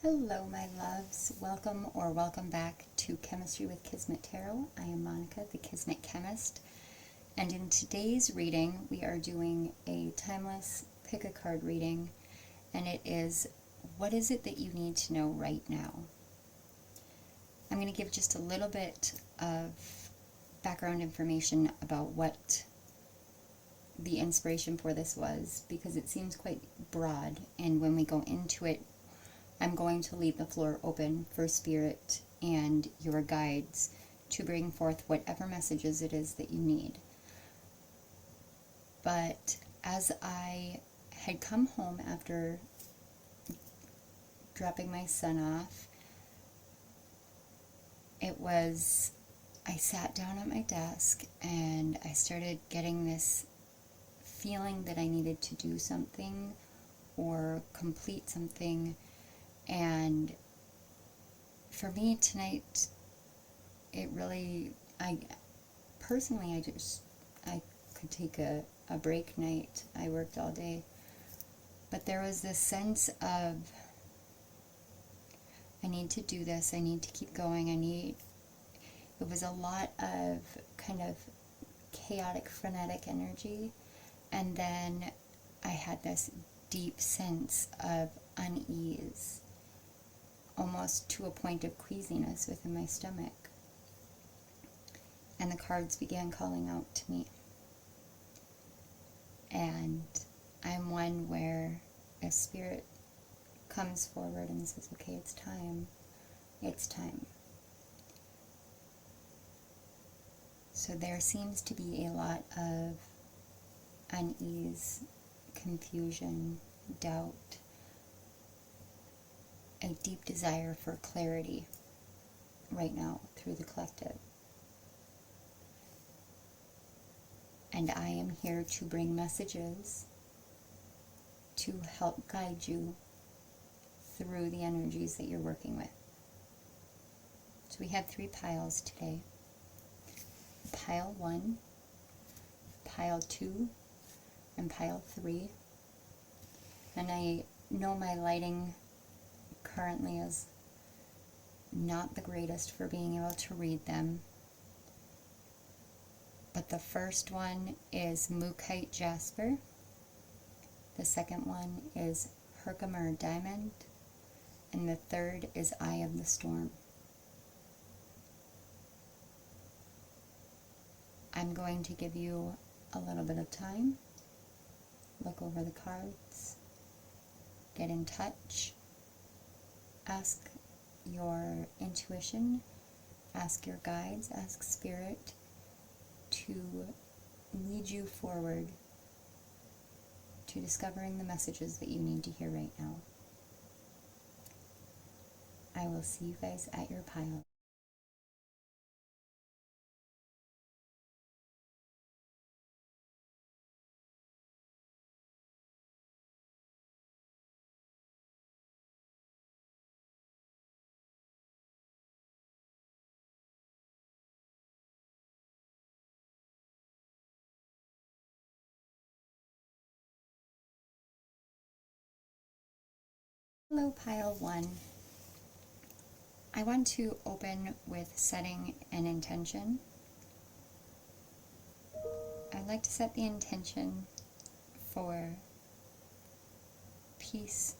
Hello, my loves. Welcome back to Chemistry with Kismet Tarot. I am Monica, the Kismet Chemist, and in today's reading, we are doing a timeless pick a card reading, and it is, what is it that you need to know right now? I'm going to give just a little bit of background information about what the inspiration for this was, because it seems quite broad, and when we go into it, I'm going to leave the floor open for Spirit and your guides to bring forth whatever messages it is that you need. But as I had come home after dropping my son off, I sat down at my desk and I started getting this feeling that I needed to do something or complete something. And for me tonight, I could take a break night. I worked all day. But there was this sense of, I need to do this, I need to keep going, it was a lot of kind of chaotic, frenetic energy. And then I had this deep sense of unease, almost to a point of queasiness within my stomach. And the cards began calling out to me. And I'm one where a spirit comes forward and says, okay, it's time. It's time. So there seems to be a lot of unease, confusion, doubt, a deep desire for clarity right now through the collective. And I am here to bring messages to help guide you through the energies that you're working with. So we have 3 piles today. Pile 1, Pile 2, and Pile 3. And I know my lighting currently is not the greatest for being able to read them. But the first one is Mookaite Jasper. The second one is Herkimer Diamond. And the third is Eye of the Storm. I'm going to give you a little bit of time. Look over the cards. Get in touch. Ask your intuition. Ask your guides. Ask Spirit to lead you forward to discovering the messages that you need to hear right now. I will see you guys at your pile. Hello, Pile 1. I want to open with setting an intention. I'd like to set the intention for peace,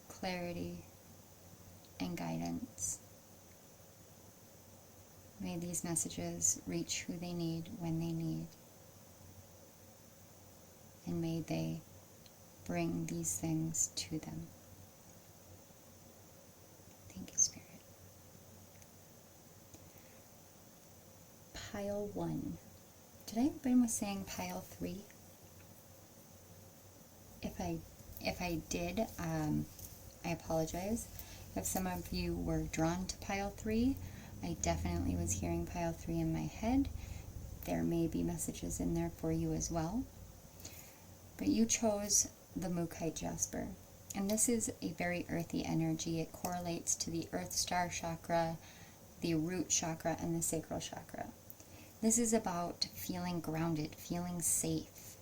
clarity, and guidance. May these messages reach who they need when they need. And may they bring these things to them. Thank you, Spirit. Pile 1. Did I open with saying Pile 3? If I did, I apologize. If some of you were drawn to Pile 3, I definitely was hearing Pile 3 in my head. There may be messages in there for you as well. But you chose the Mookaite Jasper. And this is a very earthy energy. It correlates to the Earth Star Chakra, the Root Chakra, and the Sacral Chakra. This is about feeling grounded, feeling safe.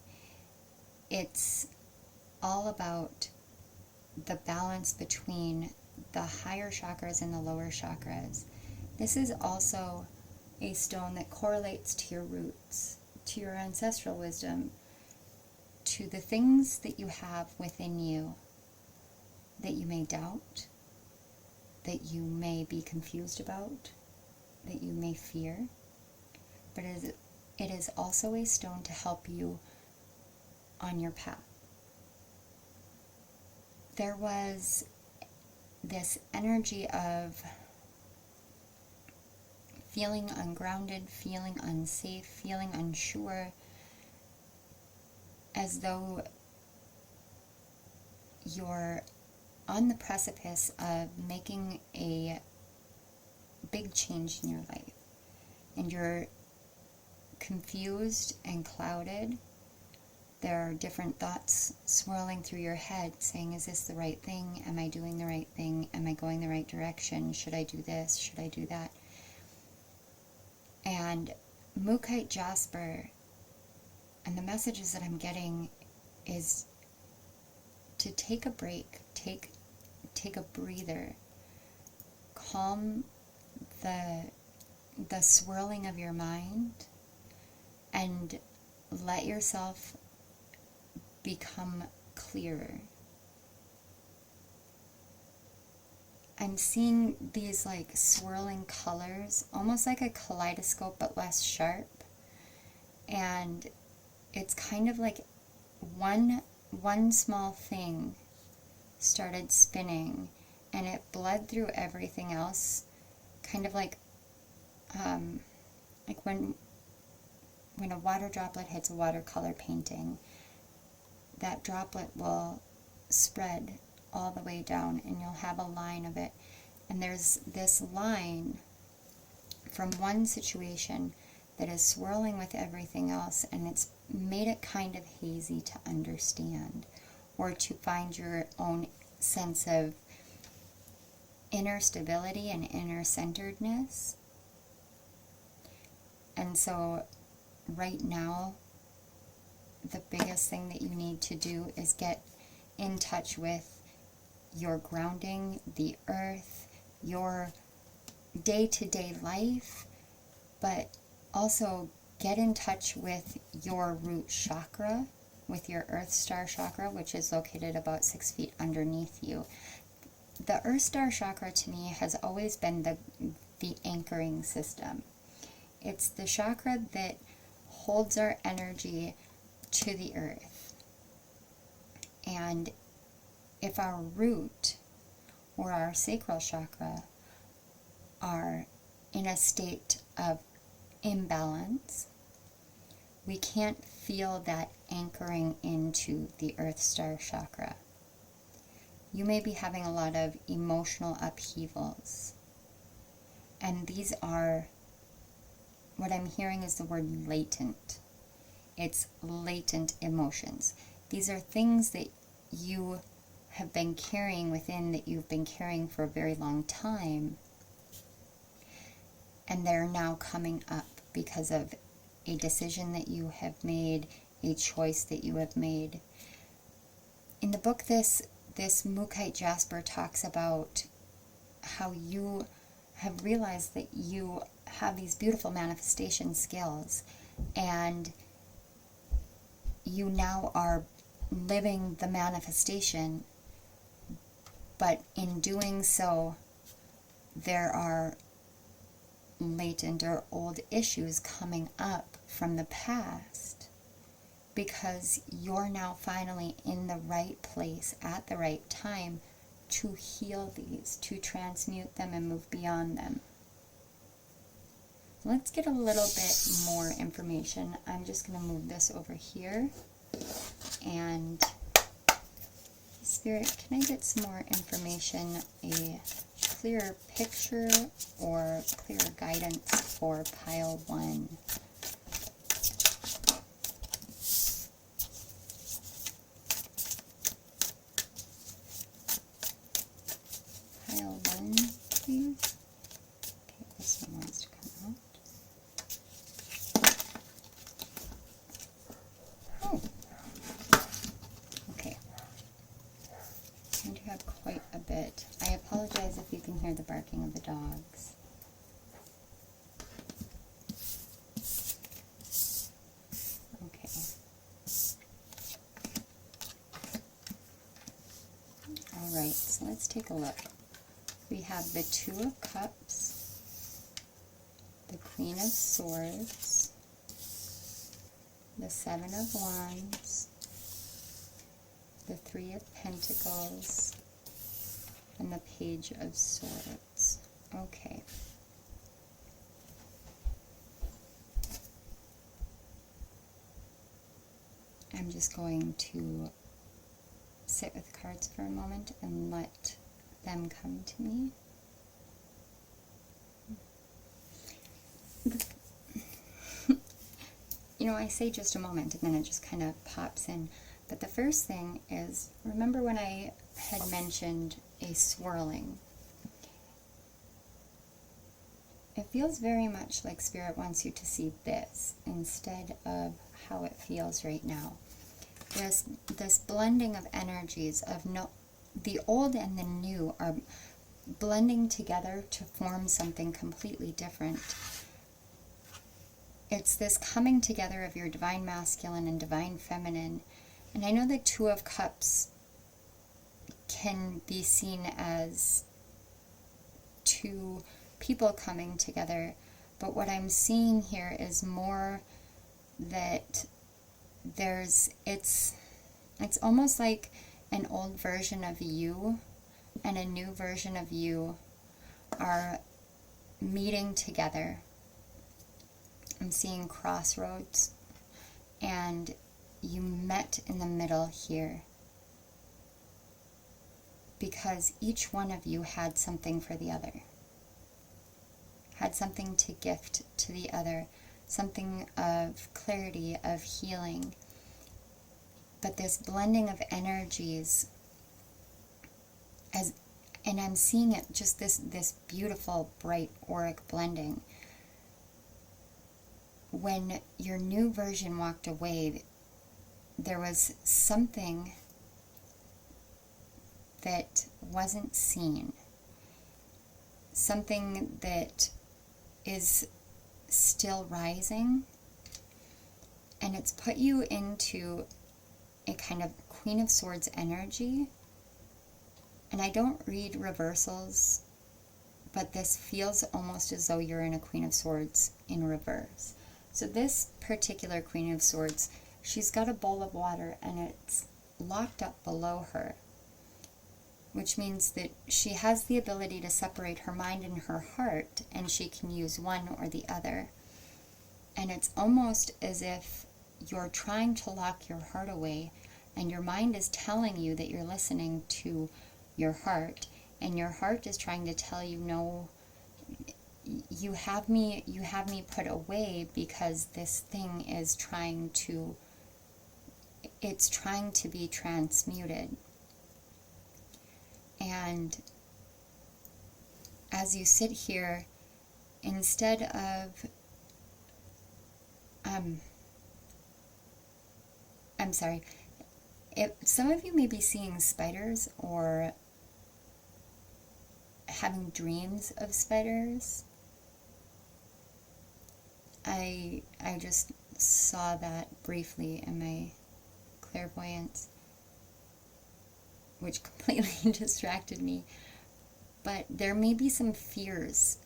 It's all about the balance between the higher chakras and the lower chakras. This is also a stone that correlates to your roots, to your ancestral wisdom, to the things that you have within you that you may doubt, that you may be confused about, that you may fear. But it is also a stone to help you on your path. There was this energy of feeling ungrounded, feeling unsafe, feeling unsure, as though you're on the precipice of making a big change in your life. And you're confused and clouded. There are different thoughts swirling through your head saying, is this the right thing? Am I doing the right thing? Am I going the right direction? Should I do this? Should I do that? And Mookaite Jasper, and the messages that I'm getting is to take a break, take a breather, calm the swirling of your mind, and let yourself become clearer. I'm seeing these like swirling colors, almost like a kaleidoscope but less sharp. And it's kind of like one small thing started spinning and it bled through everything else, kind of like when a water droplet hits a watercolor painting, that droplet will spread all the way down and you'll have a line of it. And there's this line from one situation that is swirling with everything else, and it's made it kind of hazy to understand or to find your own sense of inner stability and inner centeredness. And so right now, the biggest thing that you need to do is get in touch with your grounding, the earth, your day-to-day life, but also get in touch with your root chakra, with your earth star chakra, which is located about 6 feet underneath you. The earth star chakra to me has always been the anchoring system. It's the chakra that holds our energy to the earth. And if our root or our sacral chakra are in a state of imbalance, we can't feel that anchoring into the earth star chakra. You may be having a lot of emotional upheavals. And these are, what I'm hearing is the word latent. It's latent emotions. These are things that you have been carrying within, that you've been carrying for a very long time, and they're now coming up because of a decision that you have made, a choice that you have made. In the book, this Mookaite Jasper talks about how you have realized that you have these beautiful manifestation skills, and you now are living the manifestation, but in doing so, there are latent or old issues coming up from the past, because you're now finally in the right place at the right time to heal these, to transmute them and move beyond them. Let's get a little bit more information. I'm just going to move this over here. And Spirit, can I get some more information, a clearer picture or clearer guidance for pile 1? Pile 1, please. Okay, this one wants to come out. Oh. Okay. I do have quite a bit. I apologize apologize if you can hear the barking of the dogs. Okay. Alright, so let's take a look. We have the Two of Cups, the Queen of Swords, the Seven of Wands, the Three of Pentacles, and the Page of Swords. Okay. I'm just going to sit with the cards for a moment and let them come to me. You know, I say just a moment and then it just kind of pops in. But the first thing is, remember when I had mentioned a swirling? It feels very much like Spirit wants you to see this instead of how it feels right now. There's this blending of energies of the old and the new are blending together to form something completely different. It's this coming together of your divine masculine and divine feminine. And I know the Two of Cups can be seen as two people coming together, but what I'm seeing here is more that it's almost like an old version of you and a new version of you are meeting together. I'm seeing crossroads, and you met in the middle here because each one of you had something for the other, had something to gift to the other, something of clarity, of healing. But this blending of energies, and I'm seeing it just this beautiful, bright, auric blending. When your new version walked away, there was something that wasn't seen, something that is still rising, and it's put you into a kind of Queen of Swords energy. And I don't read reversals, but this feels almost as though you're in a Queen of Swords in reverse. So this particular Queen of Swords, she's got a bowl of water and it's locked up below her, which means that she has the ability to separate her mind and her heart, and she can use one or the other. And it's almost as if you're trying to lock your heart away, and your mind is telling you that you're listening to your heart, and your heart is trying to tell you, no, you have me put away because this thing is trying to be transmuted. And as you sit here, instead of I'm sorry, some of you may be seeing spiders or having dreams of spiders. I just saw that briefly in my clairvoyance, which completely distracted me. But there may be some fears,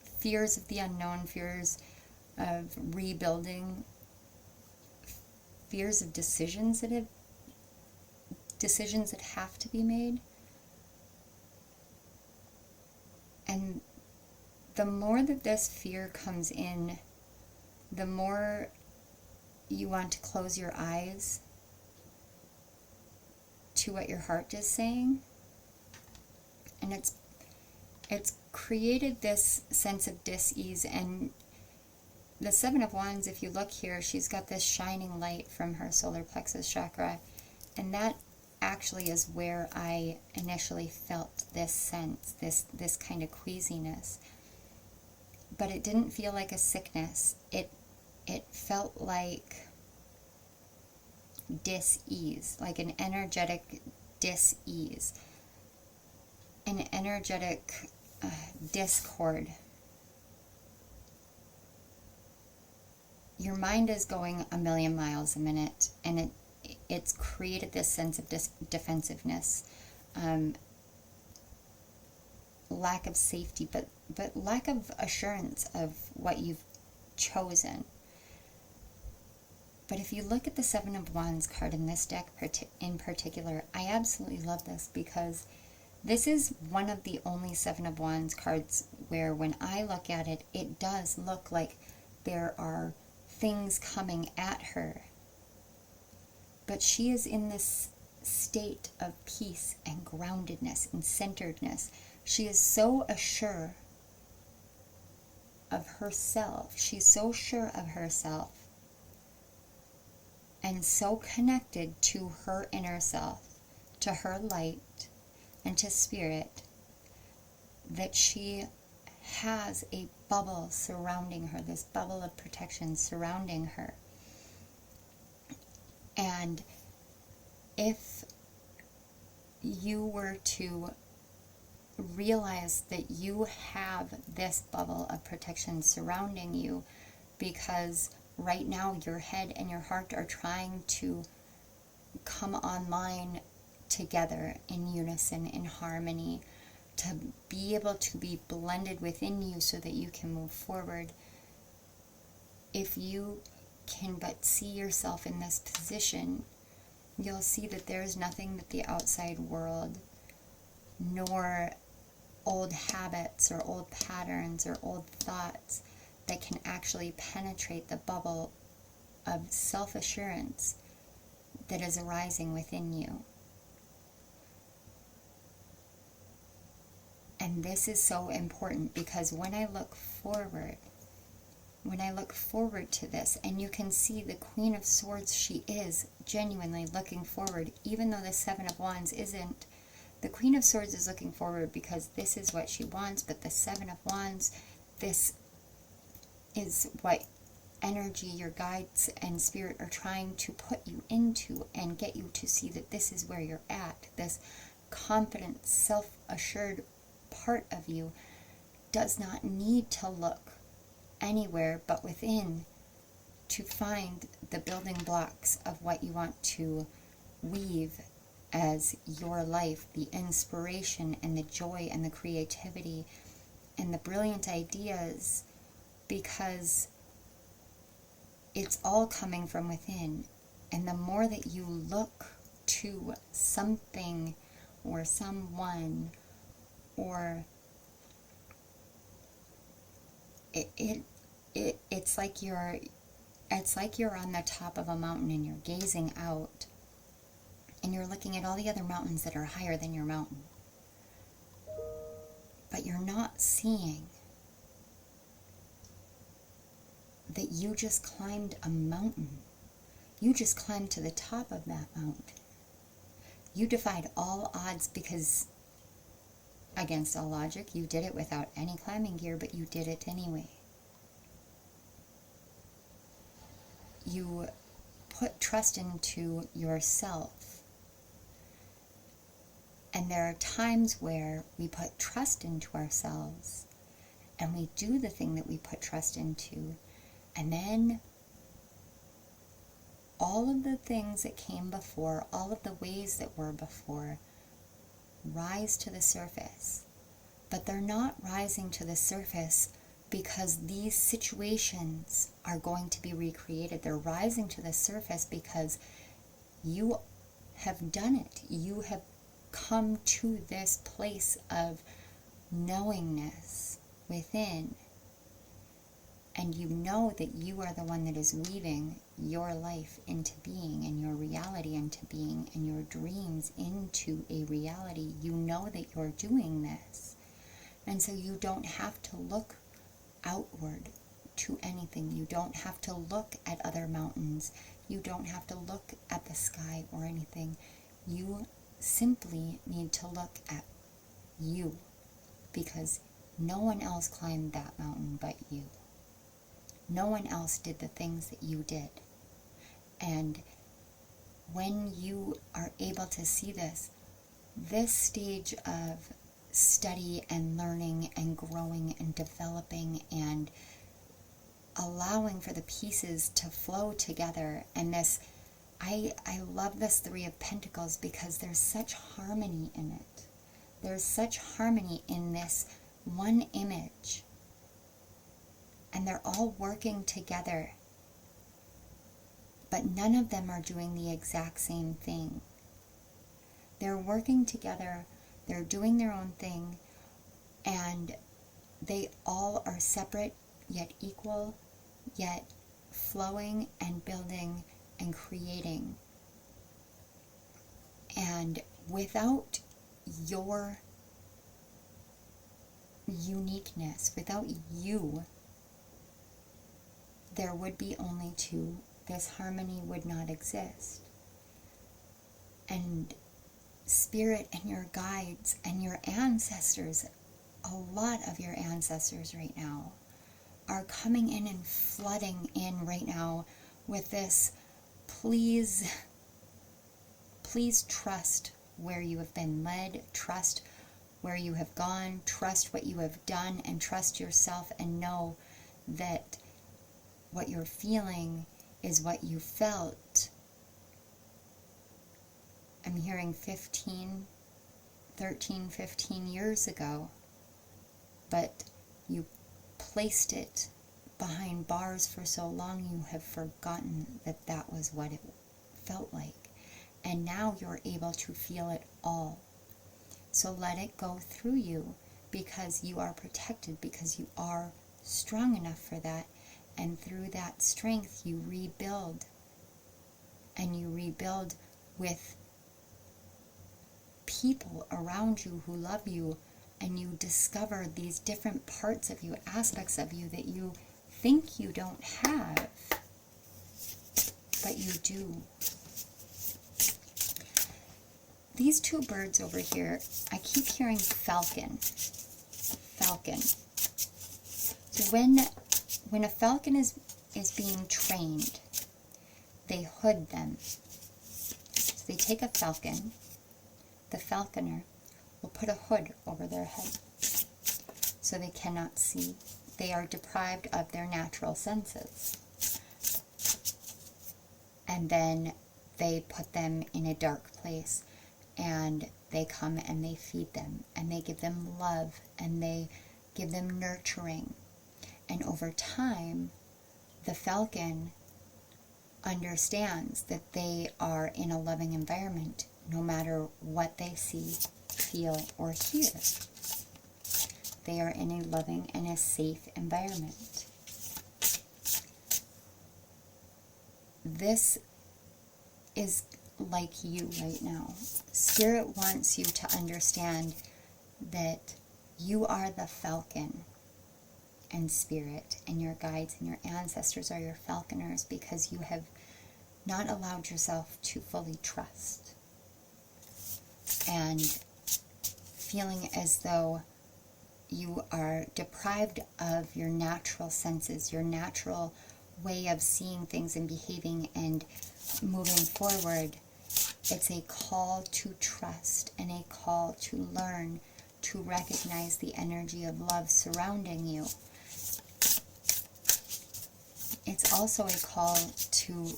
fears of the unknown, fears of rebuilding, fears of decisions that have to be made. And the more that this fear comes in, the more you want to close your eyes to what your heart is saying. And it's created this sense of dis-ease. And the Seven of Wands, if you look here, she's got this shining light from her solar plexus chakra, and that actually is where I initially felt this sense, this kind of queasiness. But it didn't feel like a sickness. It felt like dis-ease, like an energetic dis-ease. an energetic discord. Your mind is going a million miles a minute, and it's created this sense of defensiveness, lack of safety, but lack of assurance of what you've chosen. But if you look at the Seven of Wands card in this deck in particular, I absolutely love this, because this is one of the only Seven of Wands cards where when I look at it, it does look like there are things coming at her. But she is in this state of peace and groundedness and centeredness. She is so assured of herself. She's so sure of herself and so connected to her inner self, to her light, and to spirit, that she has a bubble surrounding her, this bubble of protection surrounding her. And if you were to realize that you have this bubble of protection surrounding you, because right now your head and your heart are trying to come online together in unison, in harmony, to be able to be blended within you so that you can move forward. If you can but see yourself in this position, you'll see that there's nothing that the outside world, nor old habits or old patterns or old thoughts, that can actually penetrate the bubble of self-assurance that is arising within you. And this is so important, because when I look forward to this, and you can see the Queen of Swords, she is genuinely looking forward, even though the Seven of Wands isn't. The Queen of Swords is looking forward because this is what she wants, but the Seven of Wands, this is what energy your guides and spirit are trying to put you into and get you to see that this is where you're at. This confident, self-assured part of you does not need to look anywhere but within to find the building blocks of what you want to weave as your life, the inspiration and the joy and the creativity and the brilliant ideas, because it's all coming from within. And the more that you look to something or someone, or it's like you're on the top of a mountain and you're gazing out and you're looking at all the other mountains that are higher than your mountain, but you're not seeing that you just climbed a mountain. You just climbed to the top of that mountain. You defied all odds, because against all logic, you did it without any climbing gear, but you did it anyway. You put trust into yourself. And there are times where we put trust into ourselves and we do the thing that we put trust into, and then all of the things that came before, all of the ways that were before, rise to the surface. But they're not rising to the surface because these situations are going to be recreated. They're rising to the surface because you have done it. You have come to this place of knowingness within. And you know that you are the one that is weaving your life into being, and your reality into being, and your dreams into a reality. You know that you're doing this. And so you don't have to look outward to anything. You don't have to look at other mountains. You don't have to look at the sky or anything. You simply need to look at you, because no one else climbed that mountain but you. No one else did the things that you did. And when you are able to see this stage of study and learning and growing and developing and allowing for the pieces to flow together. And this, I love this Three of Pentacles because there's such harmony in it. There's such harmony in this one image. And they're all working together. But none of them are doing the exact same thing. They're working together, they're doing their own thing, and they all are separate yet equal, yet flowing and building and creating. And without your uniqueness, without you, there would be only two. This harmony would not exist. And Spirit and your guides and your ancestors, a lot of your ancestors right now, are coming in and flooding in right now with this, please trust where you have been led, trust where you have gone, trust what you have done, and trust yourself, and know that what you're feeling is what you felt. I'm hearing 13, 15 years ago, but you placed it behind bars for so long you have forgotten that that was what it felt like. And now you're able to feel it all. So let it go through you, because you are protected, because you are strong enough for that. And through that strength you rebuild. And you rebuild with people around you who love you, and you discover these different parts of you, aspects of you that you think you don't have, but you do. These two birds over here, I keep hearing falcon. Falcon. So when a falcon is being trained, they hood them. So they take a falcon, the falconer will put a hood over their head so they cannot see. They are deprived of their natural senses. And then they put them in a dark place, and they come and they feed them, and they give them love, and they give them nurturing. And over time, the falcon understands that they are in a loving environment, no matter what they see, feel, or hear. They are in a loving and a safe environment. This is like you right now. Spirit wants you to understand that you are the falcon, and Spirit and your guides and your ancestors are your falconers, because you have not allowed yourself to fully trust, and feeling as though you are deprived of your natural senses, your natural way of seeing things and behaving and moving forward. It's a call to trust and a call to learn to recognize the energy of love surrounding you. It's also a call to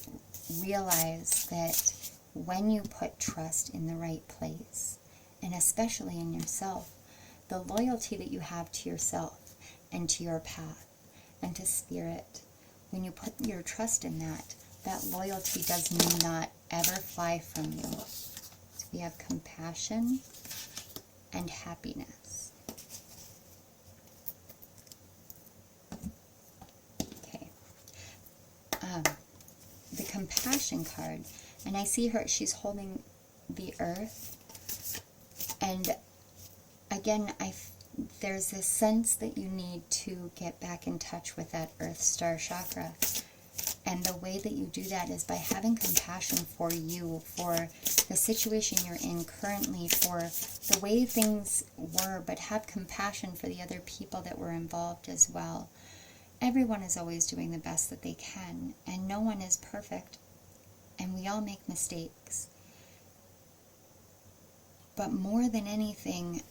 realize that when you put trust in the right place, and especially in yourself, the loyalty that you have to yourself and to your path and to Spirit, when you put your trust in that, that loyalty does not ever fly from you. So we have compassion and happiness. Okay. The compassion card, and I see her, she's holding the earth, and again, there's this sense that you need to get back in touch with that earth star chakra. And the way that you do that is by having compassion for you, for the situation you're in currently, for the way things were, but have compassion for the other people that were involved as well. Everyone is always doing the best that they can, and no one is perfect, and we all make mistakes. But more than anything,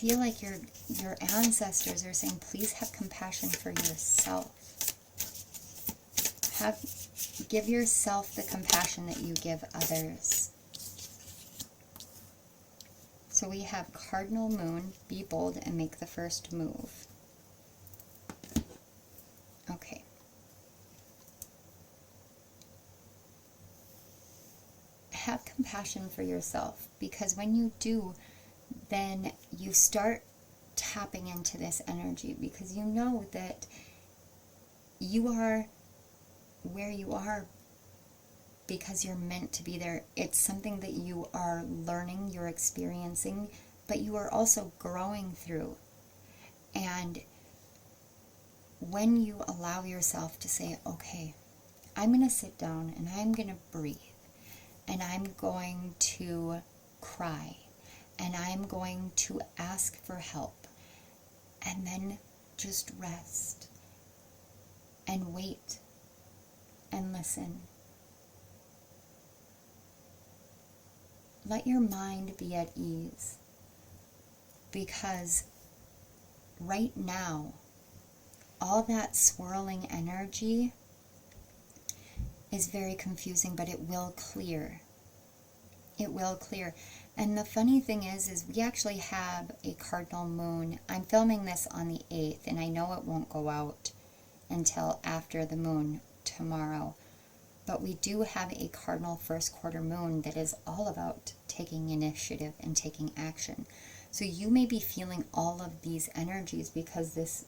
feel like your ancestors are saying, please have compassion for yourself. Give yourself the compassion that you give others. So we have Cardinal Moon, be bold and make the first move. Okay. Have compassion for yourself, because when you do, then you start tapping into this energy, because you know that you are where you are because you're meant to be there. It's something that you are learning, you're experiencing, but you are also growing through. And when you allow yourself to say, okay, I'm going to sit down and I'm going to breathe, and I'm going to cry, and I'm going to ask for help, and then just rest and wait and listen. Let your mind be at ease, because right now, all that swirling energy is very confusing, but it will clear. It will clear. And the funny thing is we actually have a cardinal moon. I'm filming this on the 8th, and I know it won't go out until after the moon tomorrow. But we do have a cardinal first quarter moon that is all about taking initiative and taking action. So you may be feeling all of these energies because this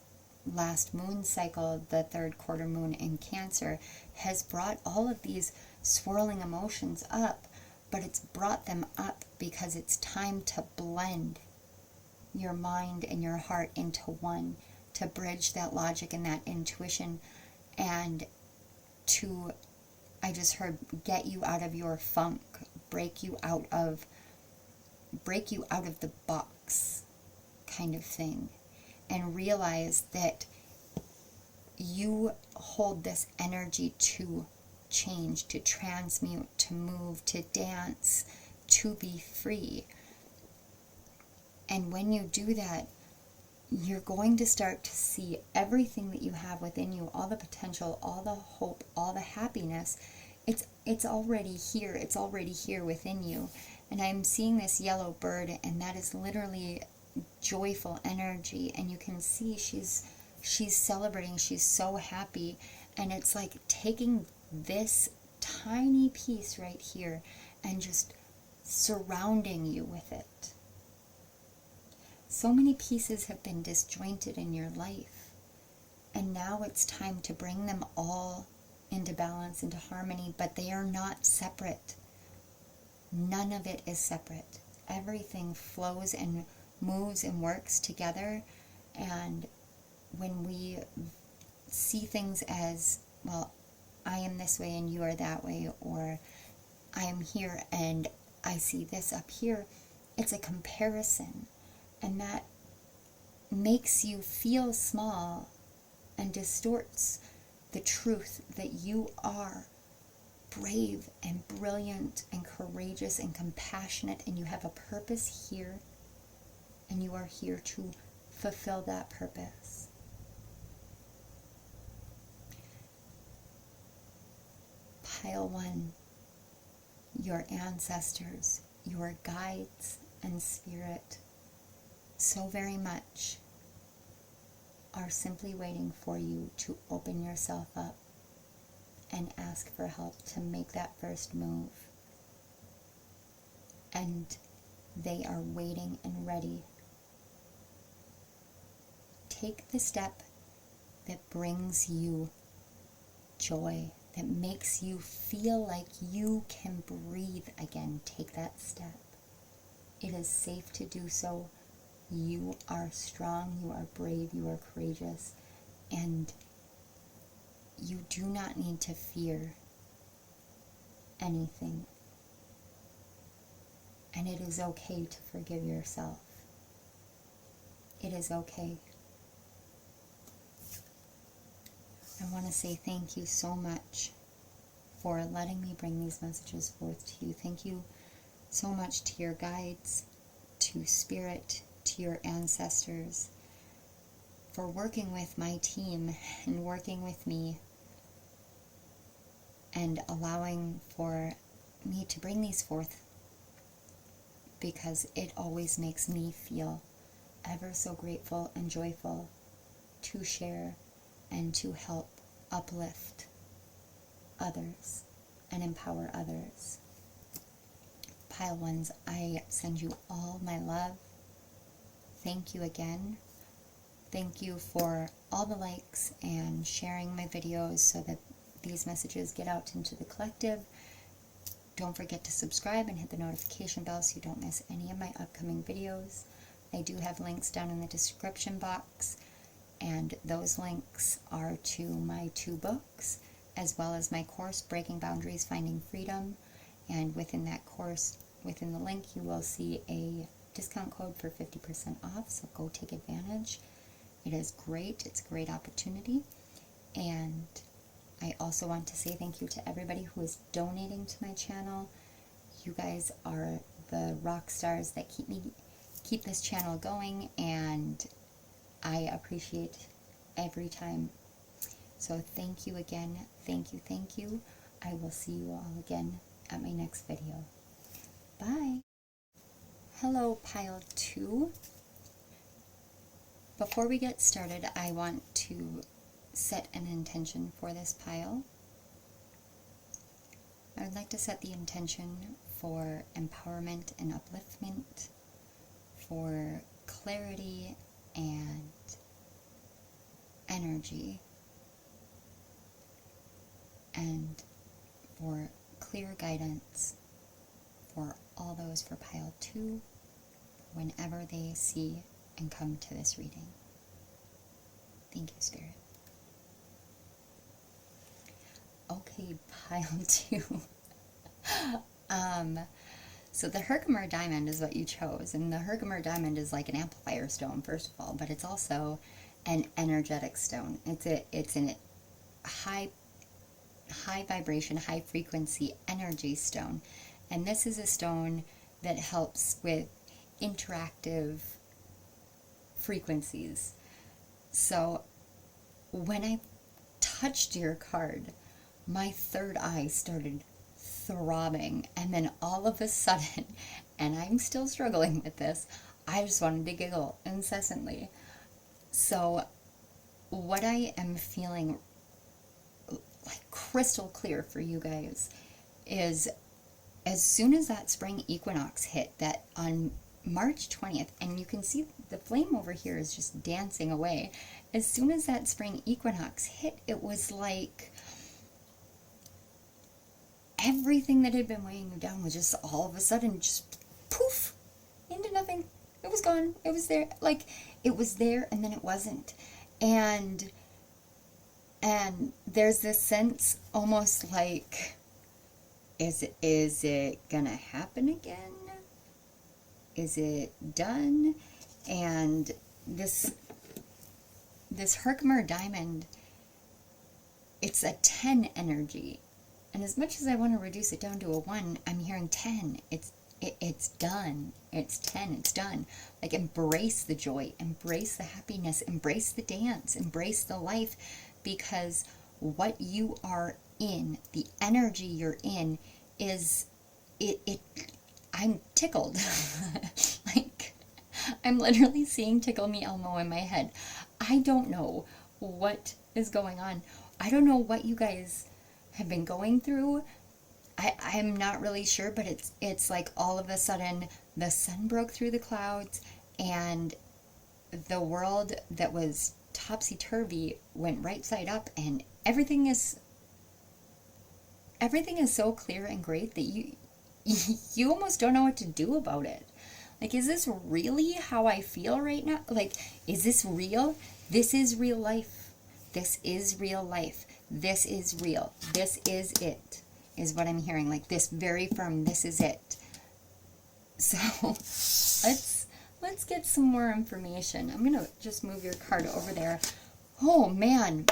last moon cycle, the third quarter moon in Cancer, has brought all of these swirling emotions up, but it's brought them up because it's time to blend your mind and your heart into one, to bridge that logic and that intuition, and to, I just heard, get you out of your funk, break you out of the box kind of thing, and realize that you hold this energy to change, to transmute, to move, to dance, to be free. And when you do that, you're going to start to see everything that you have within you, all the potential, all the hope, all the happiness. It's already here. It's already here within you. And I'm seeing this yellow bird, and that is literally joyful energy. And you can see she's celebrating. She's so happy. And it's like taking this tiny piece right here and just surrounding you with it. So many pieces have been disjointed in your life, and now it's time to bring them all into balance, into harmony, but they are not separate. None of it is separate. Everything flows and moves and works together, and when we see things as, well, I am this way and you are that way, or I am here and I see this up here, it's a comparison. And that makes you feel small and distorts the truth that you are brave and brilliant and courageous and compassionate, and you have a purpose here, and you are here to fulfill that purpose. Pile 1, your ancestors, your guides and spirit, so very much are simply waiting for you to open yourself up and ask for help to make that first move. And they are waiting and ready. Take the step that brings you joy, that makes you feel like you can breathe again. Take that step. It is safe to do so. You are strong, you are brave, you are courageous, and you do not need to fear anything. And it is okay to forgive yourself. It is okay. I want to say thank you so much for letting me bring these messages forth to you. Thank you so much to your guides, to Spirit, to your ancestors for working with my team and working with me and allowing for me to bring these forth, because it always makes me feel ever so grateful and joyful to share and to help uplift others and empower others. Pile ones, I send you all my love. Thank you again. Thank you for all the likes and sharing my videos so that these messages get out into the collective. Don't forget to subscribe and hit the notification bell so you don't miss any of my upcoming videos. I do have links down in the description box, and those links are to my 2 books, as well as my course, Breaking Boundaries, Finding Freedom. And within that course, within the link, you will see a discount code for 50% off, so go take advantage. It is great. It's a great opportunity. And I also want to say thank you to everybody who is donating to my channel. You guys are the rock stars that keep this channel going, and I appreciate every time. So thank you again. Thank you, thank you. I will see you all again at my next video. Bye. Hello, pile 2. Before we get started, I want to set an intention for this pile. I would like to set the intention for empowerment and upliftment, for clarity and energy, and for clear guidance for all those for pile 2 whenever they see and come to this reading. Thank you, Spirit. Okay, pile 2. So the Herkimer diamond is what you chose, and the Herkimer diamond is like an amplifier stone, first of all, but it's also an energetic stone. It's a high vibration, high frequency energy stone, and this is a stone that helps with interactive frequencies. So when I touched your card, my third eye started throbbing, and then all of a sudden, and I'm still struggling with this, I just wanted to giggle incessantly. So what I am feeling like crystal clear for you guys is, as soon as that spring equinox hit, that on March 20th, and you can see the flame over here is just dancing away. As soon as that spring equinox hit, it was like everything that had been weighing you down was just all of a sudden just poof into nothing. It was gone. It was there. Like, it was there and then it wasn't. And there's this sense almost like, is it gonna happen again? Is it done? And this Herkimer diamond, it's a 10 energy. And as much as I want to reduce it down to a 1, I'm hearing 10. It's done. It's 10. It's done. Like, embrace the joy, embrace the happiness, embrace the dance, embrace the life, because what you are in, the energy you're in, is I'm tickled. Like, I'm literally seeing Tickle Me Elmo in my head. I don't know what is going on. I don't know what you guys have been going through. I'm not really sure, but it's like all of a sudden the sun broke through the clouds, and the world that was topsy-turvy went right side up, and everything is so clear and great that you almost don't know what to do about it. Like, is this really how I feel right now? Like, is this real? This is real life. This is real life. This is real. This is it, is what I'm hearing. Like, this very firm, this is it. So let's get some more information. I'm gonna just move your card over there. Oh man,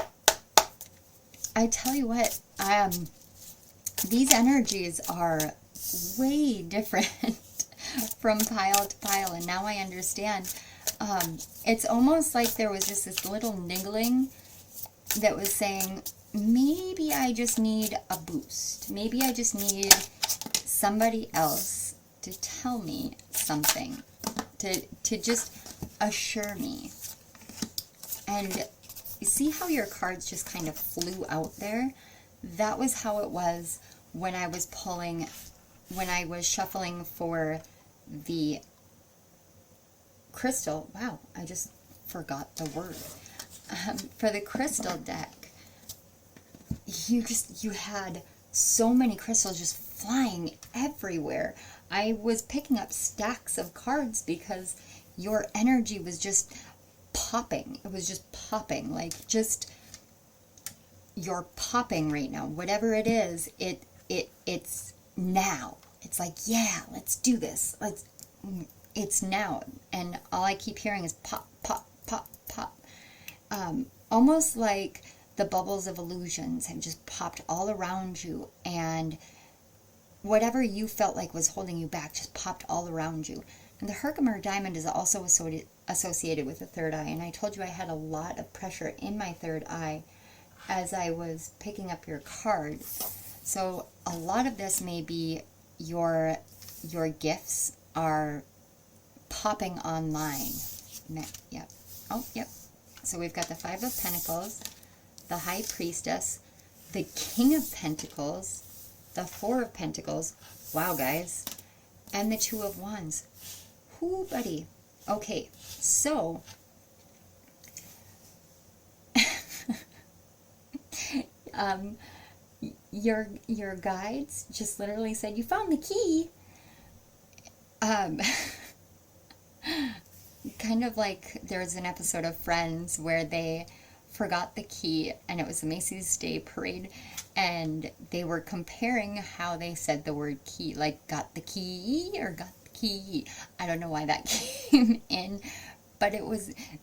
I tell you what, these energies are way different from pile to pile, and now I understand. It's almost like there was just this little niggling that was saying, maybe I just need a boost. Maybe I just need somebody else to tell me something, to just assure me. And you see how your cards just kind of flew out there? That was how it was when I was shuffling for the crystal. Wow, I just forgot the word. For the crystal deck, you had so many crystals just flying everywhere. I was picking up stacks of cards because your energy was just popping. It was just popping, like just you're popping right now. Whatever it is, it's now. It's like, yeah, let's do this. It's now. And all I keep hearing is pop, pop, pop, pop. Almost like the bubbles of illusions have just popped all around you, and whatever you felt like was holding you back just popped all around you. And the Herkimer diamond is also associated with the third eye, and I told you I had a lot of pressure in my third eye as I was picking up your card. So a lot of this may be your gifts are popping online. Yep. Oh, yep. So we've got the Five of Pentacles, the High Priestess, the King of Pentacles, the Four of Pentacles. Wow, guys. And the Two of Wands. Whoo, buddy. Okay, so your guides just literally said, you found the key. Kind of like there's an episode of Friends where they forgot the key, and it was the Macy's Day Parade, and they were comparing how they said the word key, like got the key or got the key. I don't know why that came in, but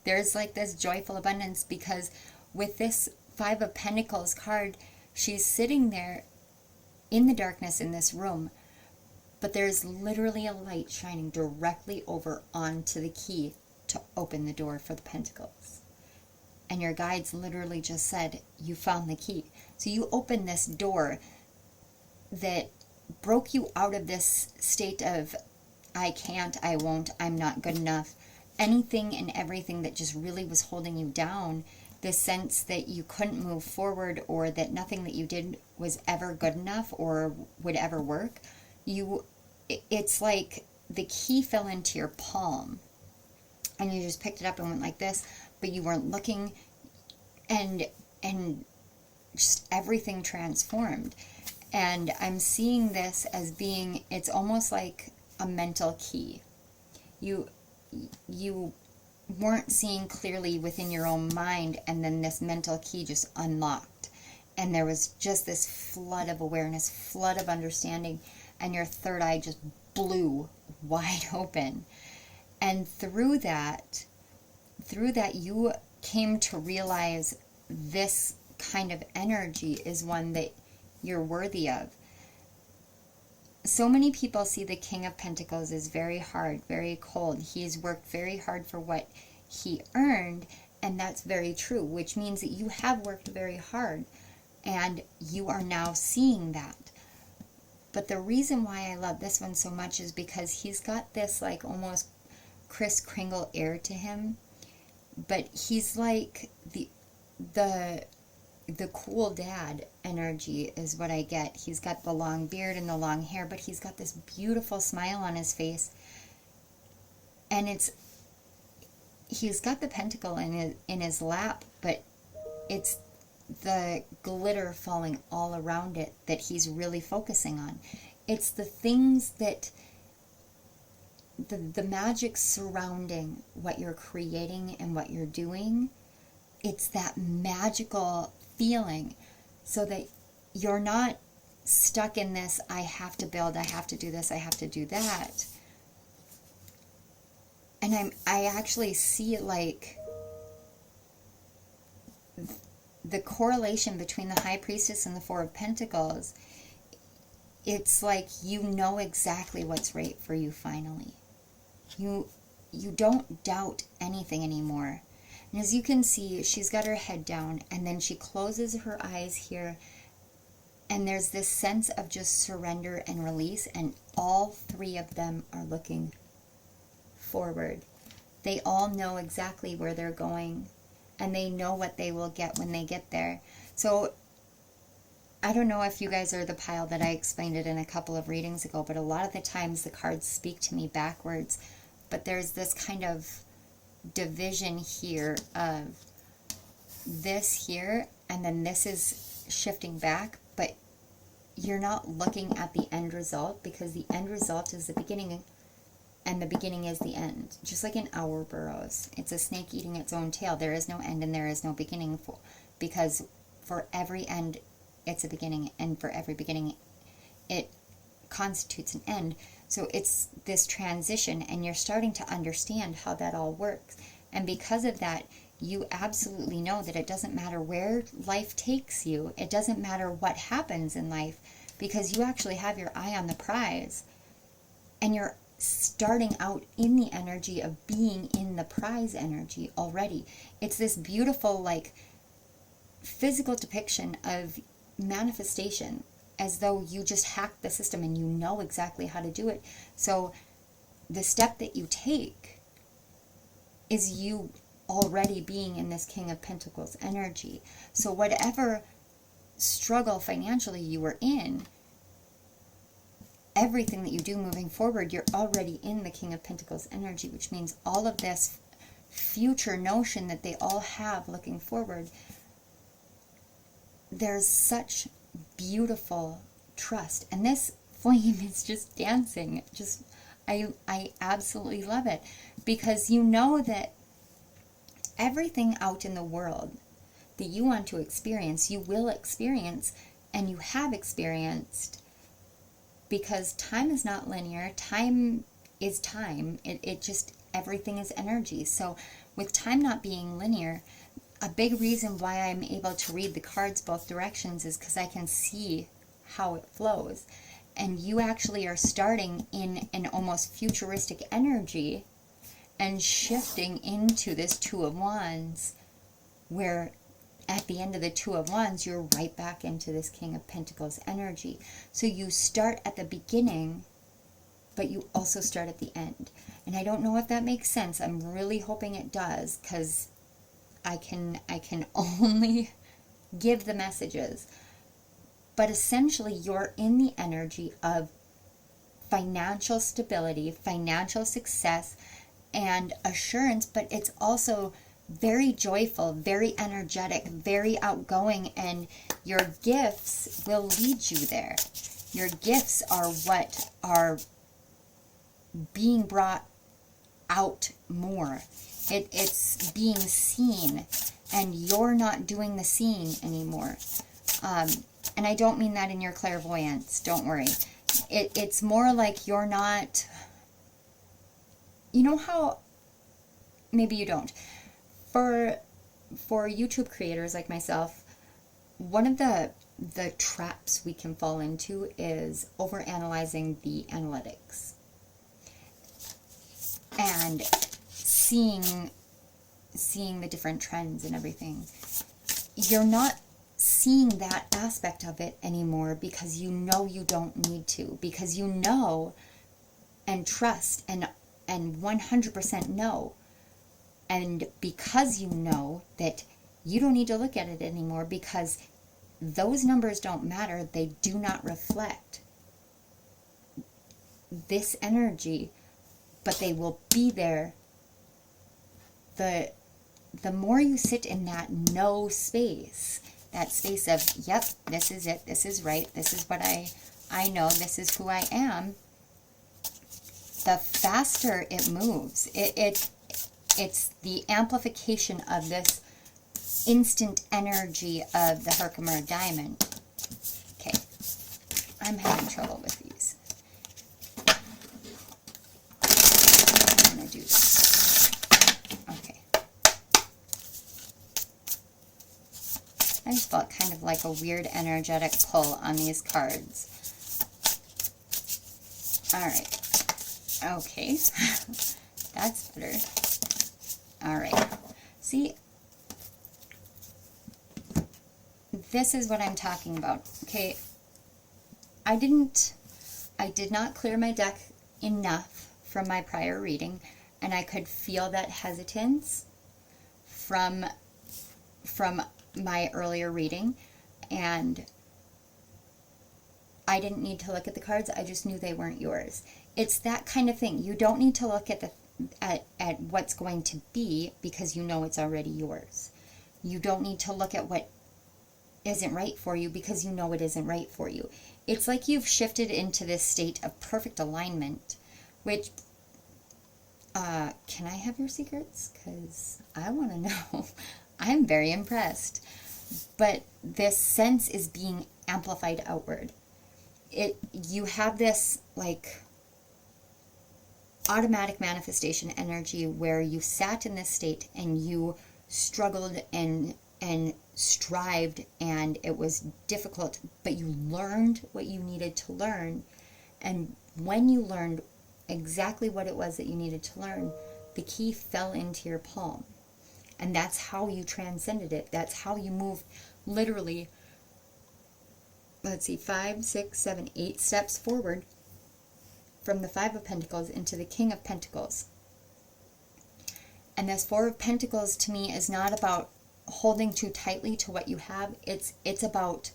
there's like this joyful abundance, because with this Five of Pentacles card, she's sitting there in the darkness in this room, but there's literally a light shining directly over onto the key to open the door for the pentacles. And your guides literally just said, you found the key. So you opened this door that broke you out of this state of, I can't, I won't, I'm not good enough. Anything and everything that just really was holding you down. This sense that you couldn't move forward, or that nothing that you did was ever good enough or would ever work. It's like the key fell into your palm and you just picked it up and went like this, but you weren't looking, and just everything transformed. And I'm seeing this as being, it's almost like a mental key. You weren't seeing clearly within your own mind, and then this mental key just unlocked, and there was just this flood of awareness, flood of understanding, and your third eye just blew wide open. And through that you came to realize this kind of energy is one that you're worthy of. So many people see the King of Pentacles as very hard, very cold. He's worked very hard for what he earned, and that's very true, which means that you have worked very hard, and you are now seeing that. But the reason why I love this one so much is because he's got this like almost Kris Kringle air to him, but he's like the cool dad energy is what I get. He's got the long beard and the long hair, but he's got this beautiful smile on his face, and he's got the pentacle in his lap, but it's the glitter falling all around it that he's really focusing on. It's the things that the magic surrounding what you're creating and what you're doing. It's that magical feeling, so that you're not stuck in this, I have to build, I have to do this, I have to do that. And I actually see it like the correlation between the High Priestess and the Four of Pentacles it's like you know exactly what's right for you finally. You don't doubt anything anymore. And as you can see, she's got her head down, and then she closes her eyes here, and there's this sense of just surrender and release, and all three of them are looking forward. They all know exactly where they're going, and they know what they will get when they get there. So I don't know if you guys are the pile that I explained it in a couple of readings ago, but a lot of the times the cards speak to me backwards. But there's this kind of division here of this here, and then this is shifting back, but you're not looking at the end result, because the end result is the beginning, and the beginning is the end. Just like in our burrows. It's a snake eating its own tail. There is no end and there is no beginning, because for every end, it's a beginning, and for every beginning, it constitutes an end. So it's this transition, and you're starting to understand how that all works. And because of that, you absolutely know that it doesn't matter where life takes you. It doesn't matter what happens in life, because you actually have your eye on the prize. And you're starting out in the energy of being in the prize energy already. It's this beautiful, like, physical depiction of manifestation, as though you just hacked the system and you know exactly how to do it. So the step that you take is you already being in this King of Pentacles energy. So whatever struggle financially you were in, everything that you do moving forward, you're already in the King of Pentacles energy, which means all of this future notion that they all have looking forward, there's such beautiful trust. And this flame is just dancing. Just, I absolutely love it, because you know that everything out in the world that you want to experience, you will experience, and you have experienced, because time is not linear. Time is time. It just, everything is energy. So with time not being linear, a big reason why I'm able to read the cards both directions is because I can see how it flows. And you actually are starting in an almost futuristic energy and shifting into this Two of Wands, where at the end of the Two of Wands, you're right back into this King of Pentacles energy. So you start at the beginning, but you also start at the end. And I don't know if that makes sense. I'm really hoping it does, because I can only give the messages. But essentially, you're in the energy of financial stability, financial success, and assurance, but it's also very joyful, very energetic, very outgoing, and your gifts will lead you there. Your gifts are what are being brought out more. It's being seen, and you're not doing the seeing anymore. And I don't mean that in your clairvoyance, don't worry. It's more like you're not, you know how, maybe you don't. For YouTube creators like myself, one of the traps we can fall into is overanalyzing the analytics and seeing the different trends and everything. You're not seeing that aspect of it anymore, because you know you don't need to, because you know and trust and 100% know. And because you know that you don't need to look at it anymore, because those numbers don't matter, they do not reflect this energy, but they will be there. The more you sit in that no space, that space of, yep, this is it, this is right, this is what I know, this is who I am, the faster it moves. It's the amplification of this instant energy of the Herkimer diamond. Okay, I'm having trouble with these. I'm going to do this. Okay. I just felt kind of like a weird energetic pull on these cards. All right. Okay. That's better. All right. See, this is what I'm talking about. Okay. I did not clear my deck enough from my prior reading, and I could feel that hesitance from my earlier reading, and I didn't need to look at the cards. I just knew they weren't yours. It's that kind of thing. You don't need to look at at what's going to be, because you know it's already yours. You don't need to look at what isn't right for you, because you know it isn't right for you. It's like you've shifted into this state of perfect alignment, which, can I have your secrets? Because I want to know. I'm very impressed. But this sense is being amplified outward. You have this, like, automatic manifestation energy where you sat in this state and you struggled and strived, and it was difficult, but you learned what you needed to learn. And when you learned exactly what it was that you needed to learn, the key fell into your palm. And that's how you transcended it. That's how you move, literally, let's see, 5, 6, 7, 8 steps forward from the 5 of Pentacles into the King of Pentacles. And this 4 of Pentacles to me is not about holding too tightly to what you have. It's about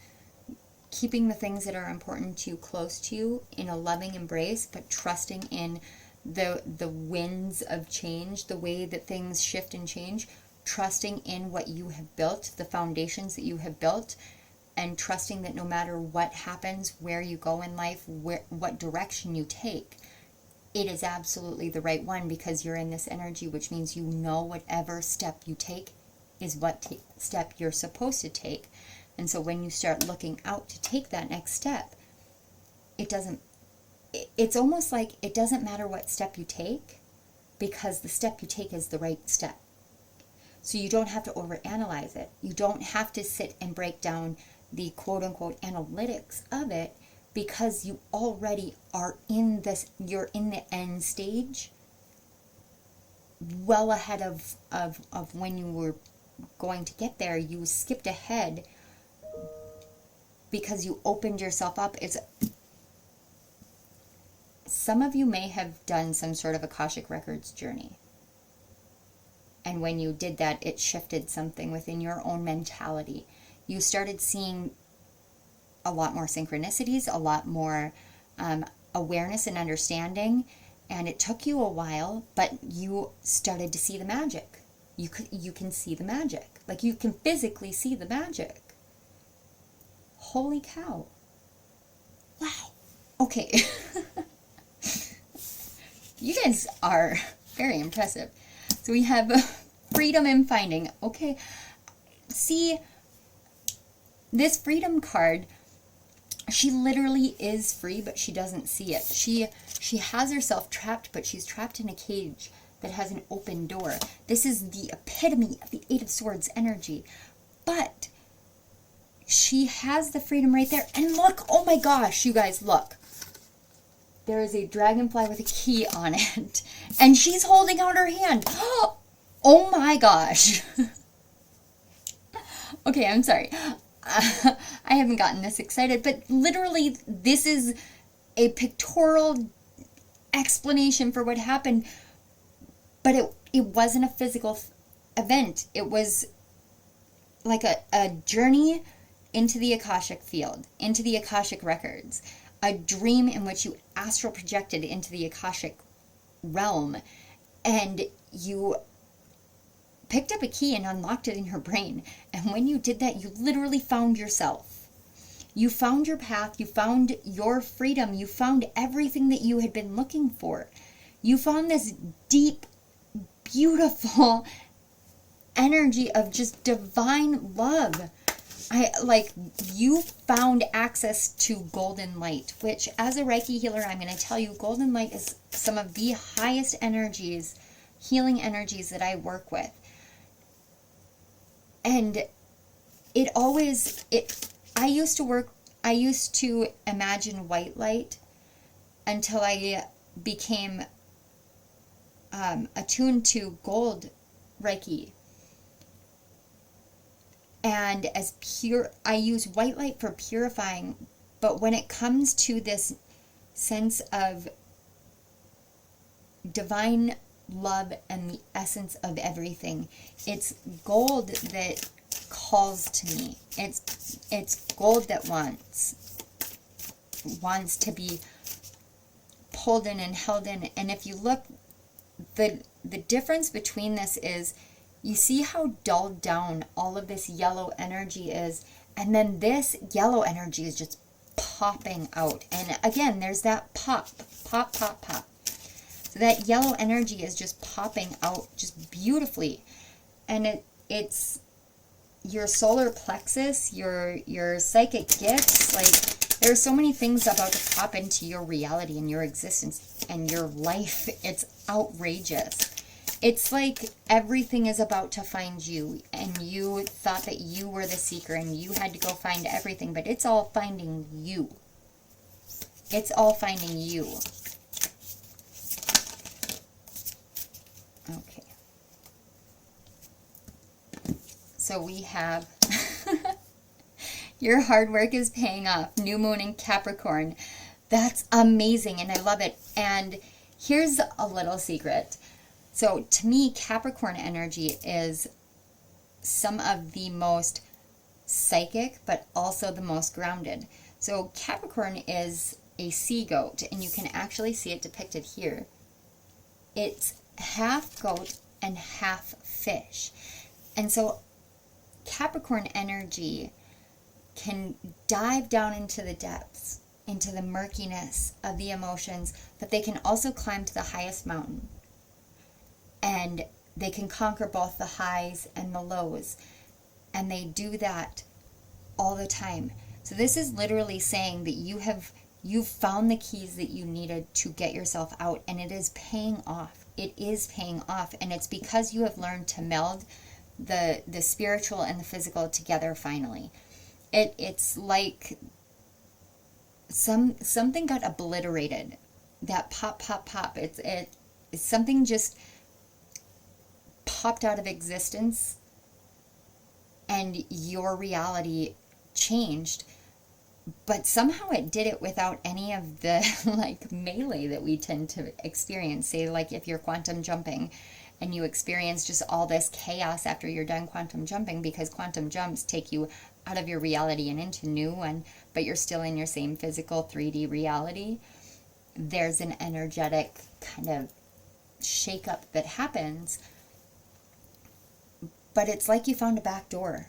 keeping the things that are important to you close to you in a loving embrace, but trusting in the winds of change, the way that things shift and change, trusting in what you have built, the foundations that you have built, and trusting that no matter what happens, where you go in life, what direction you take, it is absolutely the right one, because you're in this energy, which means you know whatever step you take is what step you're supposed to take. And so when you start looking out to take that next step, it's almost like it doesn't matter what step you take, because the step you take is the right step. So you don't have to overanalyze it. You don't have to sit and break down the quote-unquote analytics of it, because you already are in this, you're in the end stage well ahead of when you were going to get there. You skipped ahead because you opened yourself up. Some of you may have done some sort of Akashic Records journey. And when you did that, it shifted something within your own mentality. You started seeing a lot more synchronicities, a lot more awareness and understanding. And it took you a while, but you started to see the magic. You can see the magic. Like, you can physically see the magic. Holy cow. Wow. Okay. You guys are very impressive. So we have freedom and finding. Okay. See, this freedom card, she literally is free, but she doesn't see it. She has herself trapped, but she's trapped in a cage that has an open door. This is the epitome of the 8 of Swords energy. But she has the freedom right there. And look, oh my gosh, you guys, look. There is a dragonfly with a key on it. And she's holding out her hand. Oh my gosh. Okay, I'm sorry. I haven't gotten this excited, but literally this is a pictorial explanation for what happened. But it wasn't a physical event. It was like a journey into the Akashic field, into the Akashic records, a dream in which you astral projected into the Akashic realm, and you picked up a key and unlocked it in your brain. And when you did that, you literally found yourself. You found your path, you found your freedom, you found everything that you had been looking for. You found this deep, beautiful energy of just divine love. You found access to golden light, which as a Reiki healer, I'm going to tell you, golden light is some of the highest energies, healing energies that I work with. And I used to imagine white light until I became attuned to gold Reiki. And as pure, I use white light for purifying, but when it comes to this sense of divine love and the essence of everything, it's gold that calls to me. It's gold that wants to be pulled in and held in. And if you look, the difference between this is, you see how dulled down all of this yellow energy is, and then this yellow energy is just popping out. And again, there's that pop, pop, pop, pop. So that yellow energy is just popping out just beautifully. And it's your solar plexus, your psychic gifts. Like, there are so many things about to pop into your reality and your existence and your life. It's outrageous. It's like everything is about to find you, and you thought that you were the seeker and you had to go find everything, but it's all finding you. It's all finding you. Okay. So we have your hard work is paying off. New moon in Capricorn. That's amazing, and I love it. And here's a little secret. So to me, Capricorn energy is some of the most psychic, but also the most grounded. So Capricorn is a sea goat, and you can actually see it depicted here. It's half goat and half fish. And so Capricorn energy can dive down into the depths, into the murkiness of the emotions, but they can also climb to the highest mountain. And they can conquer both the highs and the lows. And they do that all the time. So this is literally saying that you've found the keys that you needed to get yourself out, and it is paying off. It is paying off, and it's because you have learned to meld the spiritual and the physical together finally. It's like something got obliterated. That pop, pop, pop. It's something just popped out of existence, and your reality changed, but somehow it did it without any of the like melee that we tend to experience. Say, like, if you're quantum jumping and you experience just all this chaos after you're done quantum jumping, because quantum jumps take you out of your reality and into new one, but you're still in your same physical 3D reality. There's an energetic kind of shakeup that happens. But it's like you found a back door.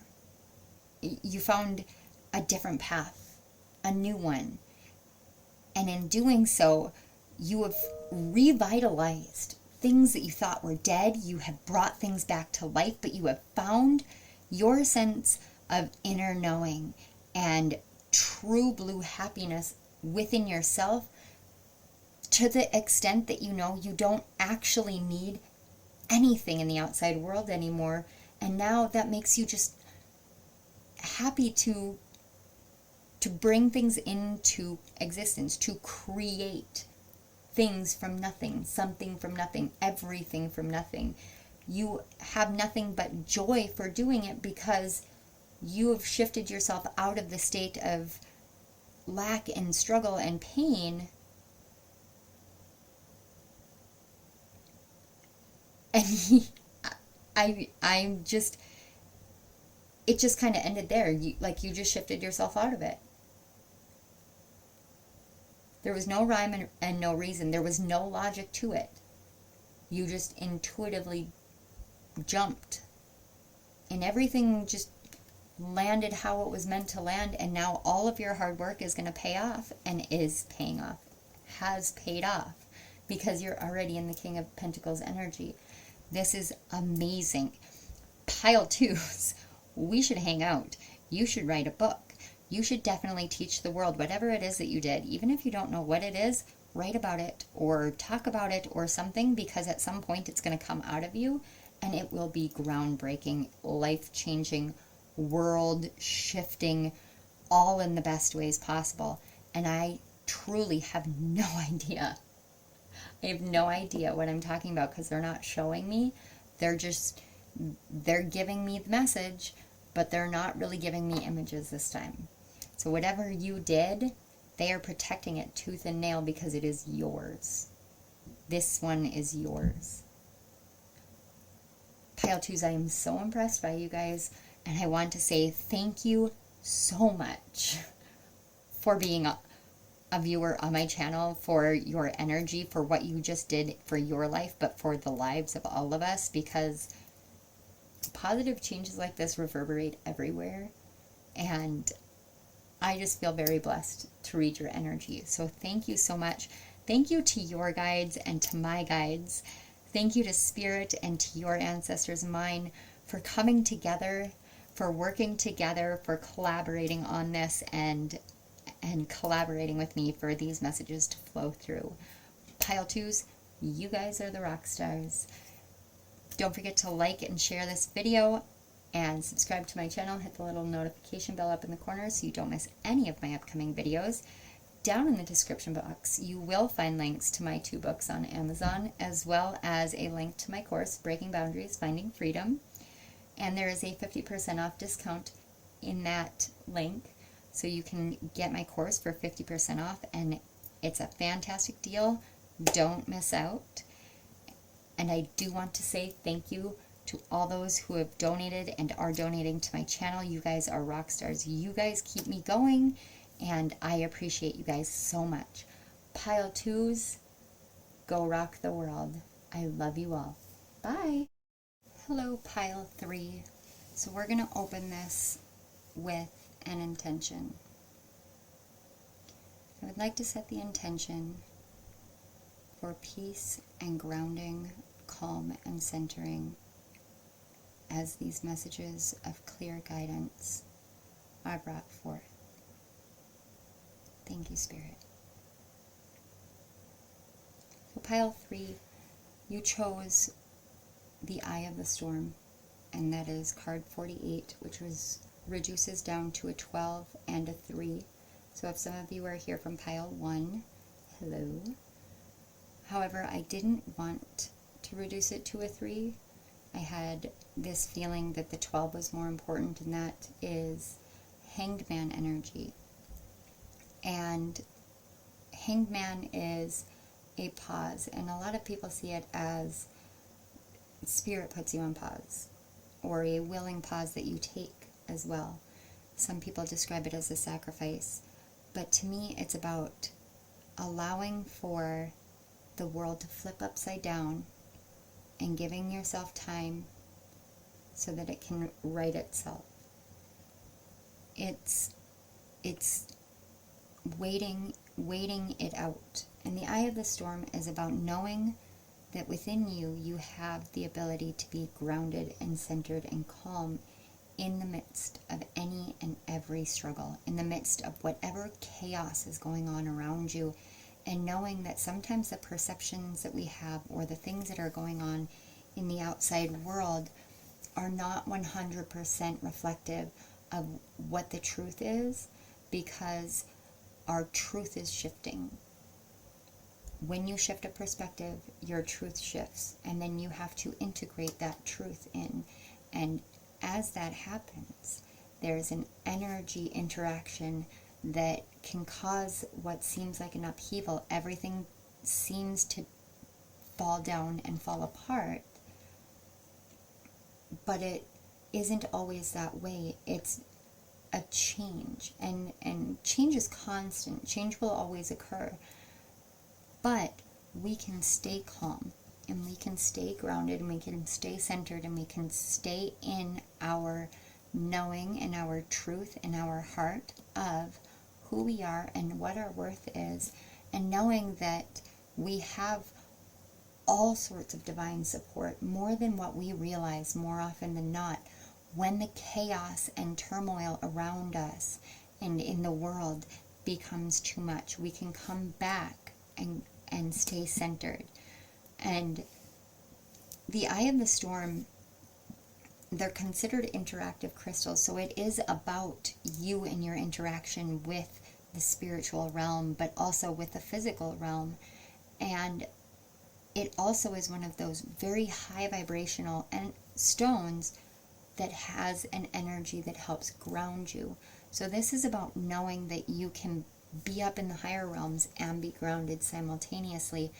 You found a different path, a new one. And in doing so, you have revitalized things that you thought were dead. You have brought things back to life, but you have found your sense of inner knowing and true blue happiness within yourself, to the extent that you know you don't actually need anything in the outside world anymore. And now that makes you just happy to bring things into existence, to create things from nothing, something from nothing, everything from nothing. You have nothing but joy for doing it, because you have shifted yourself out of the state of lack and struggle and pain. And I'm just, it just kind of ended there. You just shifted yourself out of it. There was no rhyme and no reason. There was no logic to it. You just intuitively jumped. And everything just landed how it was meant to land. And now all of your hard work is going to pay off, and is paying off. Has paid off. Because you're already in the King of Pentacles energy. This is amazing. Pile twos. We should hang out. You should write a book. You should definitely teach the world whatever it is that you did. Even if you don't know what it is, write about it or talk about it or something, because at some point it's going to come out of you, and it will be groundbreaking, life-changing, world-shifting, all in the best ways possible. And I truly have no idea. I have no idea what I'm talking about because they're not showing me. They're giving me the message, but they're not really giving me images this time. So whatever you did, they are protecting it tooth and nail because it is yours. This one is yours. Pile 2s, I am so impressed by you guys, and I want to say thank you so much for being a viewer on my channel, for your energy, for what you just did for your life, but for the lives of all of us, because positive changes like this reverberate everywhere, and I just feel very blessed to read your energy. So thank you so much. Thank you to your guides and to my guides. Thank you to Spirit and to your ancestors and mine for coming together, for working together, for collaborating on this, and collaborating with me for these messages to flow through. Pile 2s, you guys are the rock stars. Don't forget to like and share this video and subscribe to my channel. Hit the little notification bell up in the corner so you don't miss any of my upcoming videos. Down in the description box, you will find links to my 2 books on Amazon, as well as a link to my course, Breaking Boundaries, Finding Freedom. And there is a 50% off discount in that link, so you can get my course for 50% off, and it's a fantastic deal. Don't miss out. And I do want to say thank you to all those who have donated and are donating to my channel. You guys are rock stars. You guys keep me going, and I appreciate you guys so much. Pile 2s, go rock the world. I love you all. Bye. Hello, Pile 3. So we're going to open this with an intention. I would like to set the intention for peace and grounding, calm and centering as these messages of clear guidance are brought forth. Thank you, Spirit. So Pile 3, you chose the Eye of the Storm, and that is card 48, which reduces down to a 12 and a 3. So if some of you are here from Pile 1, hello. However, I didn't want to reduce it to a 3. I had this feeling that the 12 was more important, and that is Hanged Man energy. And Hanged Man is a pause, and a lot of people see it as Spirit puts you on pause, or a willing pause that you take as well. Some people describe it as a sacrifice, but to me it's about allowing for the world to flip upside down and giving yourself time so that it can right itself. It's waiting it out. And the Eye of the Storm is about knowing that within you, you have the ability to be grounded and centered and calm in the midst of any and every struggle, in the midst of whatever chaos is going on around you, and knowing that sometimes the perceptions that we have or the things that are going on in the outside world are not 100% reflective of what the truth is, because our truth is shifting. When you shift a perspective, your truth shifts, and then you have to integrate that truth in. And as that happens, there's an energy interaction that can cause what seems like an upheaval. Everything seems to fall down and fall apart, but it isn't always that way. It's a change, and change is constant. Change will always occur, but we can stay calm, and we can stay grounded, and we can stay centered, and we can stay in our knowing and our truth and our heart of who we are and what our worth is, and knowing that we have all sorts of divine support, more than what we realize more often than not. When the chaos and turmoil around us and in the world becomes too much, we can come back and stay centered. And the Eye of the Storm, they're considered interactive crystals, so it is about you and your interaction with the spiritual realm, but also with the physical realm. And it also is one of those very high vibrational stones that has an energy that helps ground you. So this is about knowing that you can be up in the higher realms and be grounded simultaneously.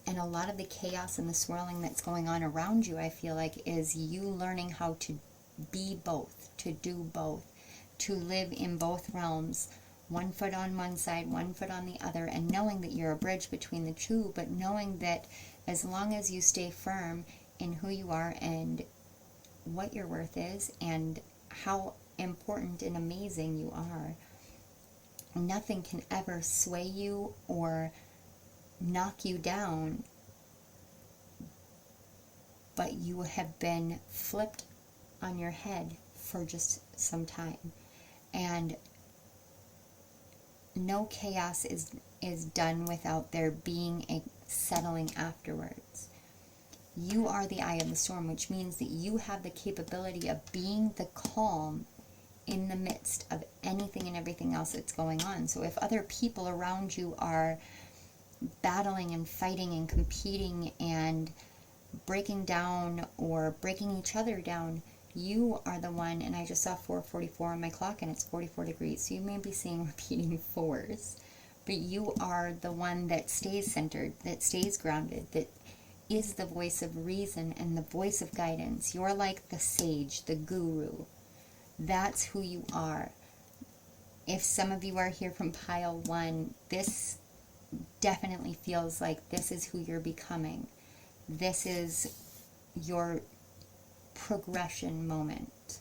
And a lot of the chaos and the swirling that's going on around you, I feel like, is you learning how to be both, to do both, to live in both realms, one foot on one side, one foot on the other, and knowing that you're a bridge between the two, but knowing that as long as you stay firm in who you are and what your worth is and how important and amazing you are, nothing can ever sway you or knock you down, but you have been flipped on your head for just some time. And no chaos is done without there being a settling afterwards. You are the eye of the storm, which means that you have the capability of being the calm in the midst of anything and everything else that's going on. So if other people around you are battling and fighting and competing and breaking down or breaking each other down, you are the one, and I just saw 4:44 on my clock and it's 44 degrees, so you may be seeing repeating fours, but you are the one that stays centered, that stays grounded, that is the voice of reason and the voice of guidance. You're like the sage, the guru. That's who you are. If some of you are here from pile 1, this definitely feels like this is who you're becoming. This is your progression moment.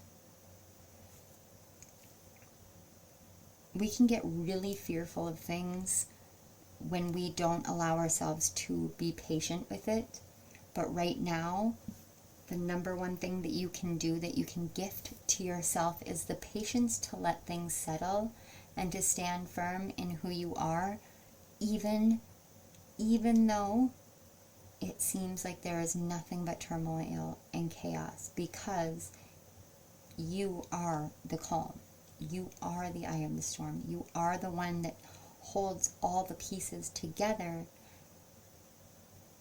We can get really fearful of things when we don't allow ourselves to be patient with it. But right now, the number one thing that you can do, that you can gift to yourself, is the patience to let things settle and to stand firm in who you are, even though it seems like there is nothing but turmoil and chaos, because you are the calm. You are the eye of the storm. You are the one that holds all the pieces together,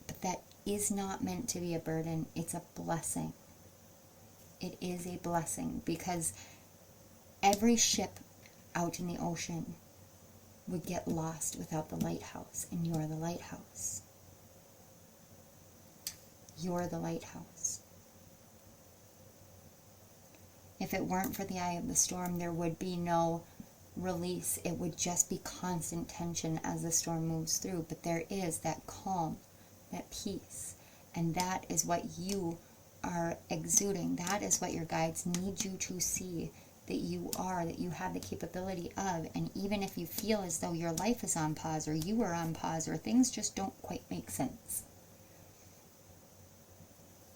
but that is not meant to be a burden. It's a blessing. It is a blessing, because every ship out in the ocean would get lost without the lighthouse, and you are the lighthouse. You're the lighthouse. If it weren't for the eye of the storm, there would be no release. It would just be constant tension as the storm moves through. But there is that calm, that peace. And that is what you are exuding. That is what your guides need you to see that you are, that you have the capability of. And even if you feel as though your life is on pause, or you are on pause, or things just don't quite make sense,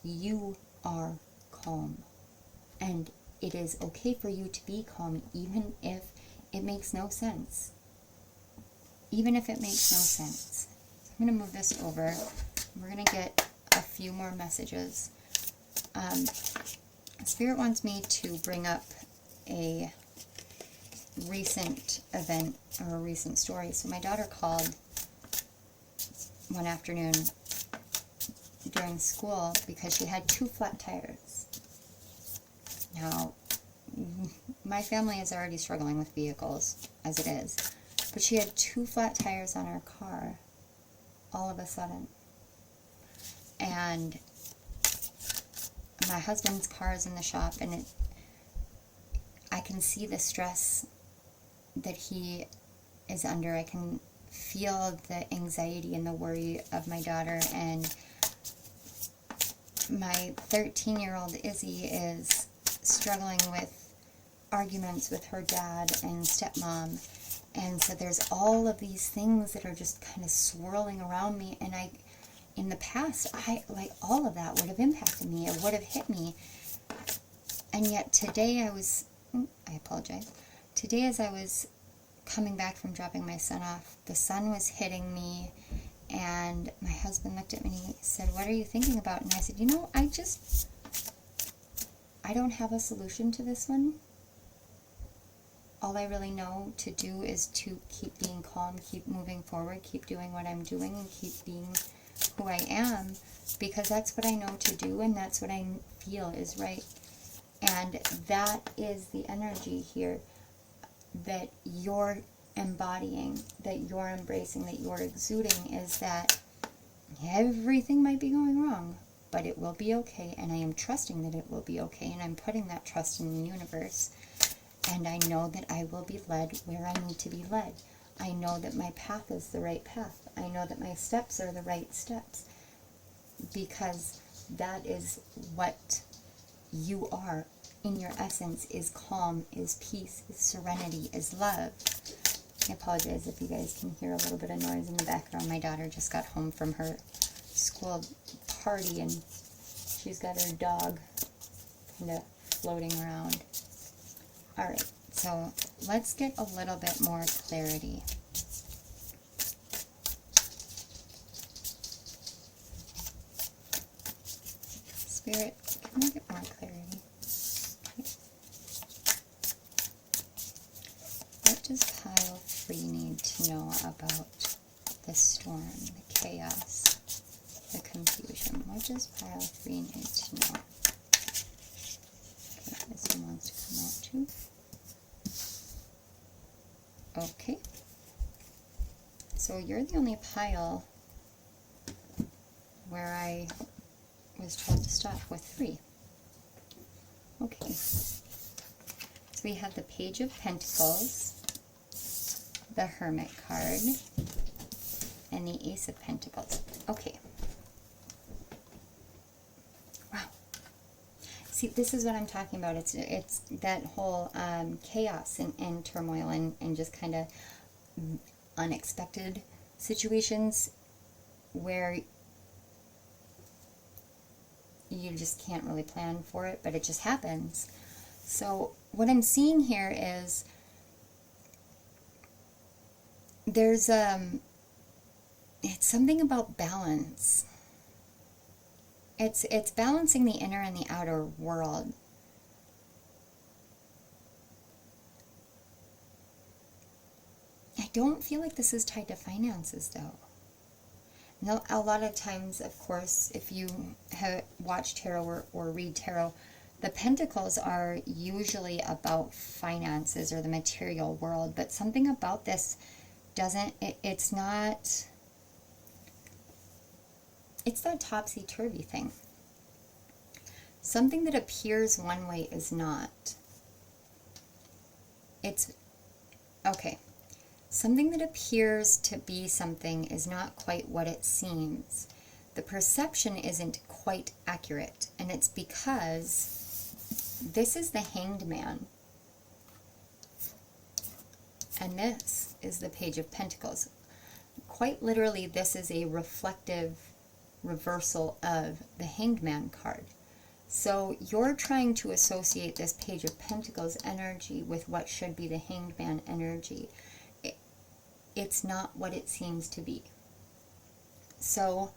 you are calm. And it is okay for you to be calm, even if it makes no sense. Even if it makes no sense. So I'm going to move this over. We're going to get a few more messages. Spirit wants me to bring up a recent event or a recent story. So my daughter called one afternoon during school because she had 2 flat tires. Now, my family is already struggling with vehicles as it is, but she had 2 flat tires on her car all of a sudden. And my husband's car is in the shop, and I can see the stress that he is under. I can feel the anxiety and the worry of my daughter, and my 13-year-old Izzy is struggling with arguments with her dad and stepmom, and so there's all of these things that are just kind of swirling around me. And in the past, all of that would have impacted me, it would have hit me, and yet today I apologize. Today, as I was coming back from dropping my son off, the sun was hitting me, and my husband looked at me and he said, "What are you thinking about?" And I said, I don't have a solution to this one. all I really know to do is to keep being calm, keep moving forward, keep doing what I'm doing, and keep being who I am, because that's what I know to do, and that's what I feel is right. And that is the energy here that you're embodying, that you're embracing, that you're exuding, is that everything might be going wrong, but it will be okay, and I am trusting that it will be okay, and I'm putting that trust in the universe, and I know that I will be led where I need to be led. I know that my path is the right path. I know that my steps are the right steps, because that is what you are in your essence, is calm, is peace, is serenity, is love. I apologize if you guys can hear a little bit of noise in the background. My daughter just got home from her school party, and she's got her dog kind of floating around. Alright, so let's get a little bit more clarity. Spirit, can I get more clarity? Okay. What does pile 3 need to know about the storm, the chaos, the confusion? What does pile 3 need to know? Okay, this one wants to come out too. Okay. So you're the only pile where I was told to stop with 3. Okay. So we have the Page of Pentacles, the Hermit card, and the Ace of Pentacles. Okay. Wow. See, this is what I'm talking about. It's that whole chaos and turmoil and just kind of unexpected situations where you just can't really plan for it, but it just happens. So what I'm seeing here is there's it's something about balance. It's balancing the inner and the outer world. I don't feel like this is tied to finances, though. No, a lot of times, of course, if you have watched tarot or read tarot, the pentacles are usually about finances or the material world, but something about this doesn't, it's not, it's that topsy-turvy thing. Something that appears one way is not. It's, okay. Something that appears to be something is not quite what it seems. The perception isn't quite accurate, and it's because this is the Hanged Man, and this is the Page of Pentacles. Quite literally, this is a reflective reversal of the Hanged Man card. So you're trying to associate this Page of Pentacles energy with what should be the Hanged Man energy. It's not what it seems to be. So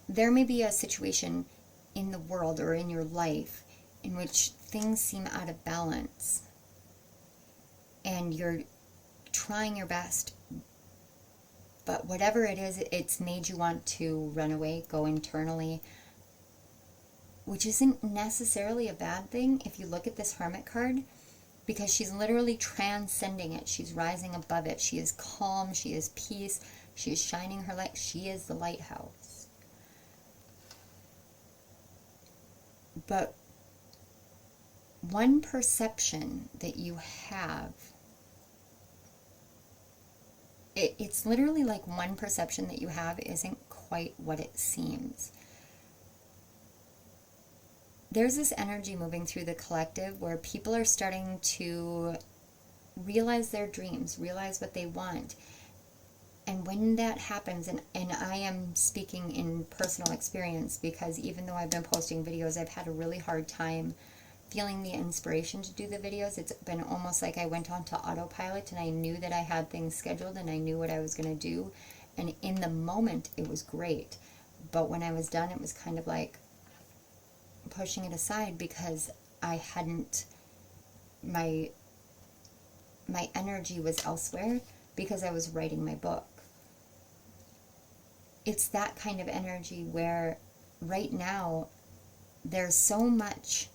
there may be a situation in the world or in your life in which things seem out of balance, and you're trying your best, but whatever it is, it's made you want to run away, go internally, which isn't necessarily a bad thing if you look at this Hermit card, because she's literally transcending it. She's rising above it. She is calm. She is peace. She is shining her light. She is the lighthouse. But one perception that you have, it's literally like one perception that you have isn't quite what it seems. There's this energy moving through the collective where people are starting to realize their dreams, realize what they want. And when that happens, and I am speaking in personal experience, because even though I've been posting videos, I've had a really hard time feeling the inspiration to do the videos. It's been almost like I went on to autopilot, and I knew that I had things scheduled and I knew what I was going to do. And in the moment, it was great. But when I was done, it was kind of like pushing it aside, because I hadn't, my my energy was elsewhere because I was writing my book. It's that kind of energy where right now there's so much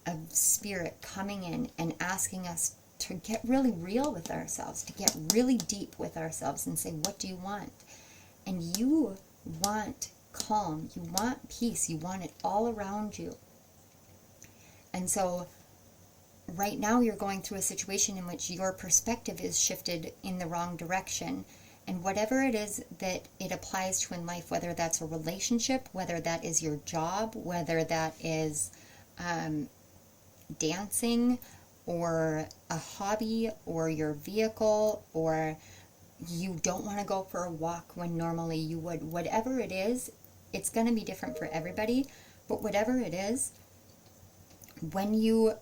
of spirit coming in and asking us to get really real with ourselves, to get really deep with ourselves and say, what do you want? And you want calm, you want peace, you want it all around you. And so right now you're going through a situation in which your perspective is shifted in the wrong direction. And whatever it is that it applies to in life, whether that's a relationship, whether that is your job, whether that is dancing, or a hobby, or your vehicle, or you don't want to go for a walk when normally you would. Whatever it is, it's going to be different for everybody, but whatever it is, when you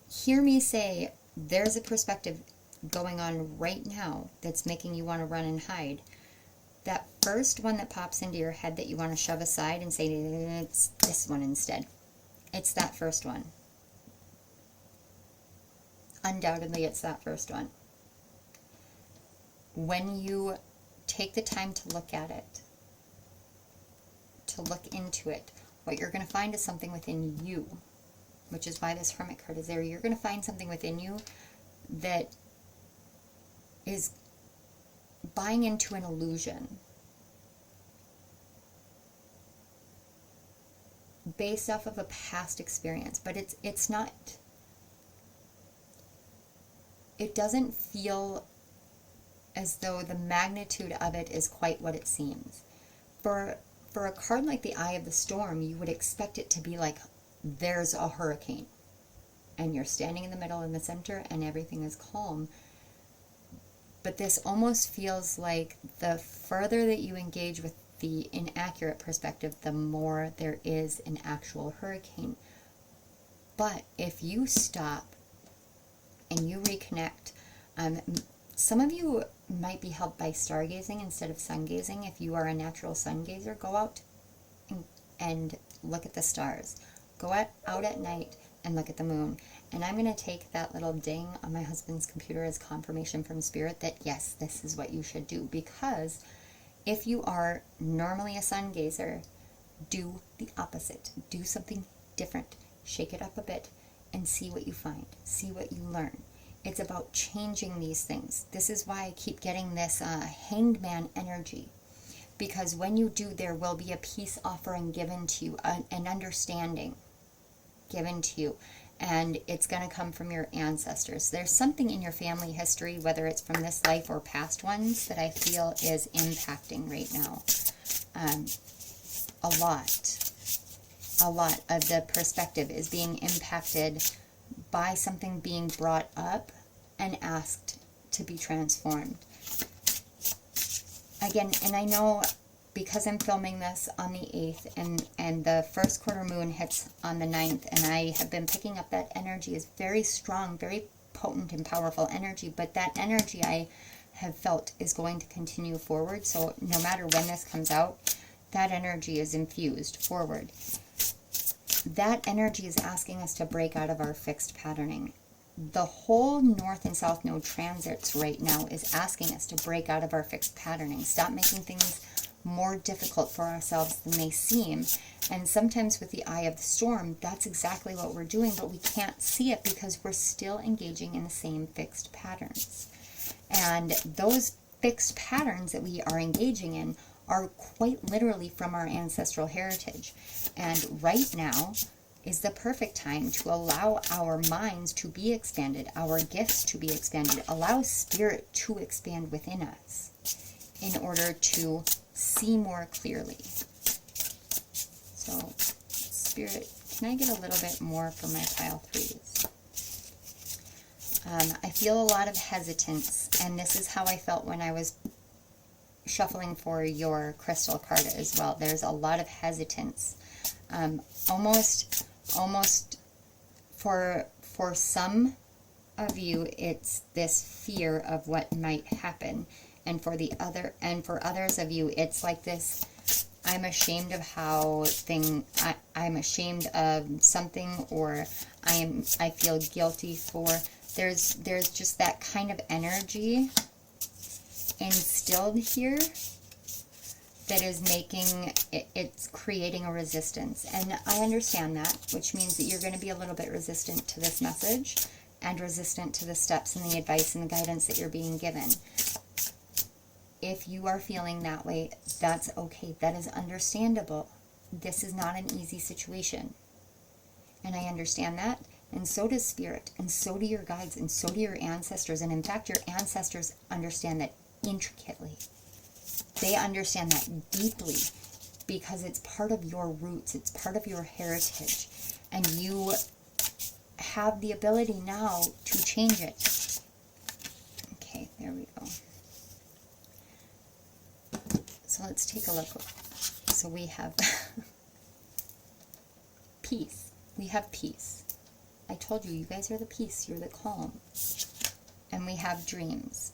hear me say there's a perspective going on right now that's making you want to run and hide, that first one that pops into your head that you want to shove aside and say, it's this one instead. It's that first one. Undoubtedly, it's that first one. When you take the time to look at it, to look into it, what you're going to find is something within you, which is why this Hermit card is there. You're going to find something within you that is buying into an illusion based off of a past experience, but it's not. It doesn't feel as though the magnitude of it is quite what it seems. For a card like the Eye of the Storm, you would expect it to be like there's a hurricane and you're standing in the middle in the center and everything is calm. But this almost feels like the further that you engage with the inaccurate perspective, the more there is an actual hurricane. But if you stop and you reconnect, some of you might be helped by stargazing instead of sun gazing. If you are a natural sun gazer, go out and look at the stars. Go out at night and look at the moon. And I'm going to take that little ding on my husband's computer as confirmation from Spirit that yes, this is what you should do. Because if you are normally a sun gazer, do the opposite. Do something different. Shake it up a bit and see what you find. See what you learn. It's about changing these things. This is why I keep getting this hanged man energy. Because when you do, there will be a peace offering given to you, an understanding given to you. And it's going to come from your ancestors. There's something in your family history, whether it's from this life or past ones, that I feel is impacting right now. A lot of the perspective is being impacted by something being brought up and asked to be transformed. Again, and I know because I'm filming this on the 8th and the first quarter moon hits on the 9th, and I have been picking up that energy is very strong, very potent and powerful energy, but that energy I have felt is going to continue forward. So no matter when this comes out, that energy is infused forward. That energy is asking us to break out of our fixed patterning. The whole North and South Node transits right now is asking us to break out of our fixed patterning. Stop making things more difficult for ourselves than they seem. And sometimes with the Eye of the Storm, that's exactly what we're doing, but we can't see it because we're still engaging in the same fixed patterns. And those fixed patterns that we are engaging in are quite literally from our ancestral heritage. And right now is the perfect time to allow our minds to be expanded, our gifts to be expanded, allow spirit to expand within us in order to see more clearly. So, Spirit, can I get a little bit more for my pile 3s? I feel a lot of hesitance, and this is how I felt when I was shuffling for your crystal card as well. There's a lot of hesitance. Almost for some of you, it's this fear of what might happen, and for others of you, it's like this: I'm ashamed of I'm ashamed of something, or I feel guilty for. There's just that kind of energy instilled here that is making it's creating a resistance. And I understand that, which means that you're going to be a little bit resistant to this message and resistant to the steps and the advice and the guidance that you're being given. If you are feeling that way, that's okay. That is understandable. This is not an easy situation. And I understand that. And so does Spirit. And so do your guides. And so do your ancestors. And in fact, your ancestors understand that intricately. They understand that deeply because it's part of your roots. It's part of your heritage. And you have the ability now to change it. Okay, there we go. So let's take a look. So we have peace. We have peace. I told you, you guys are the peace. You're the calm. And we have dreams.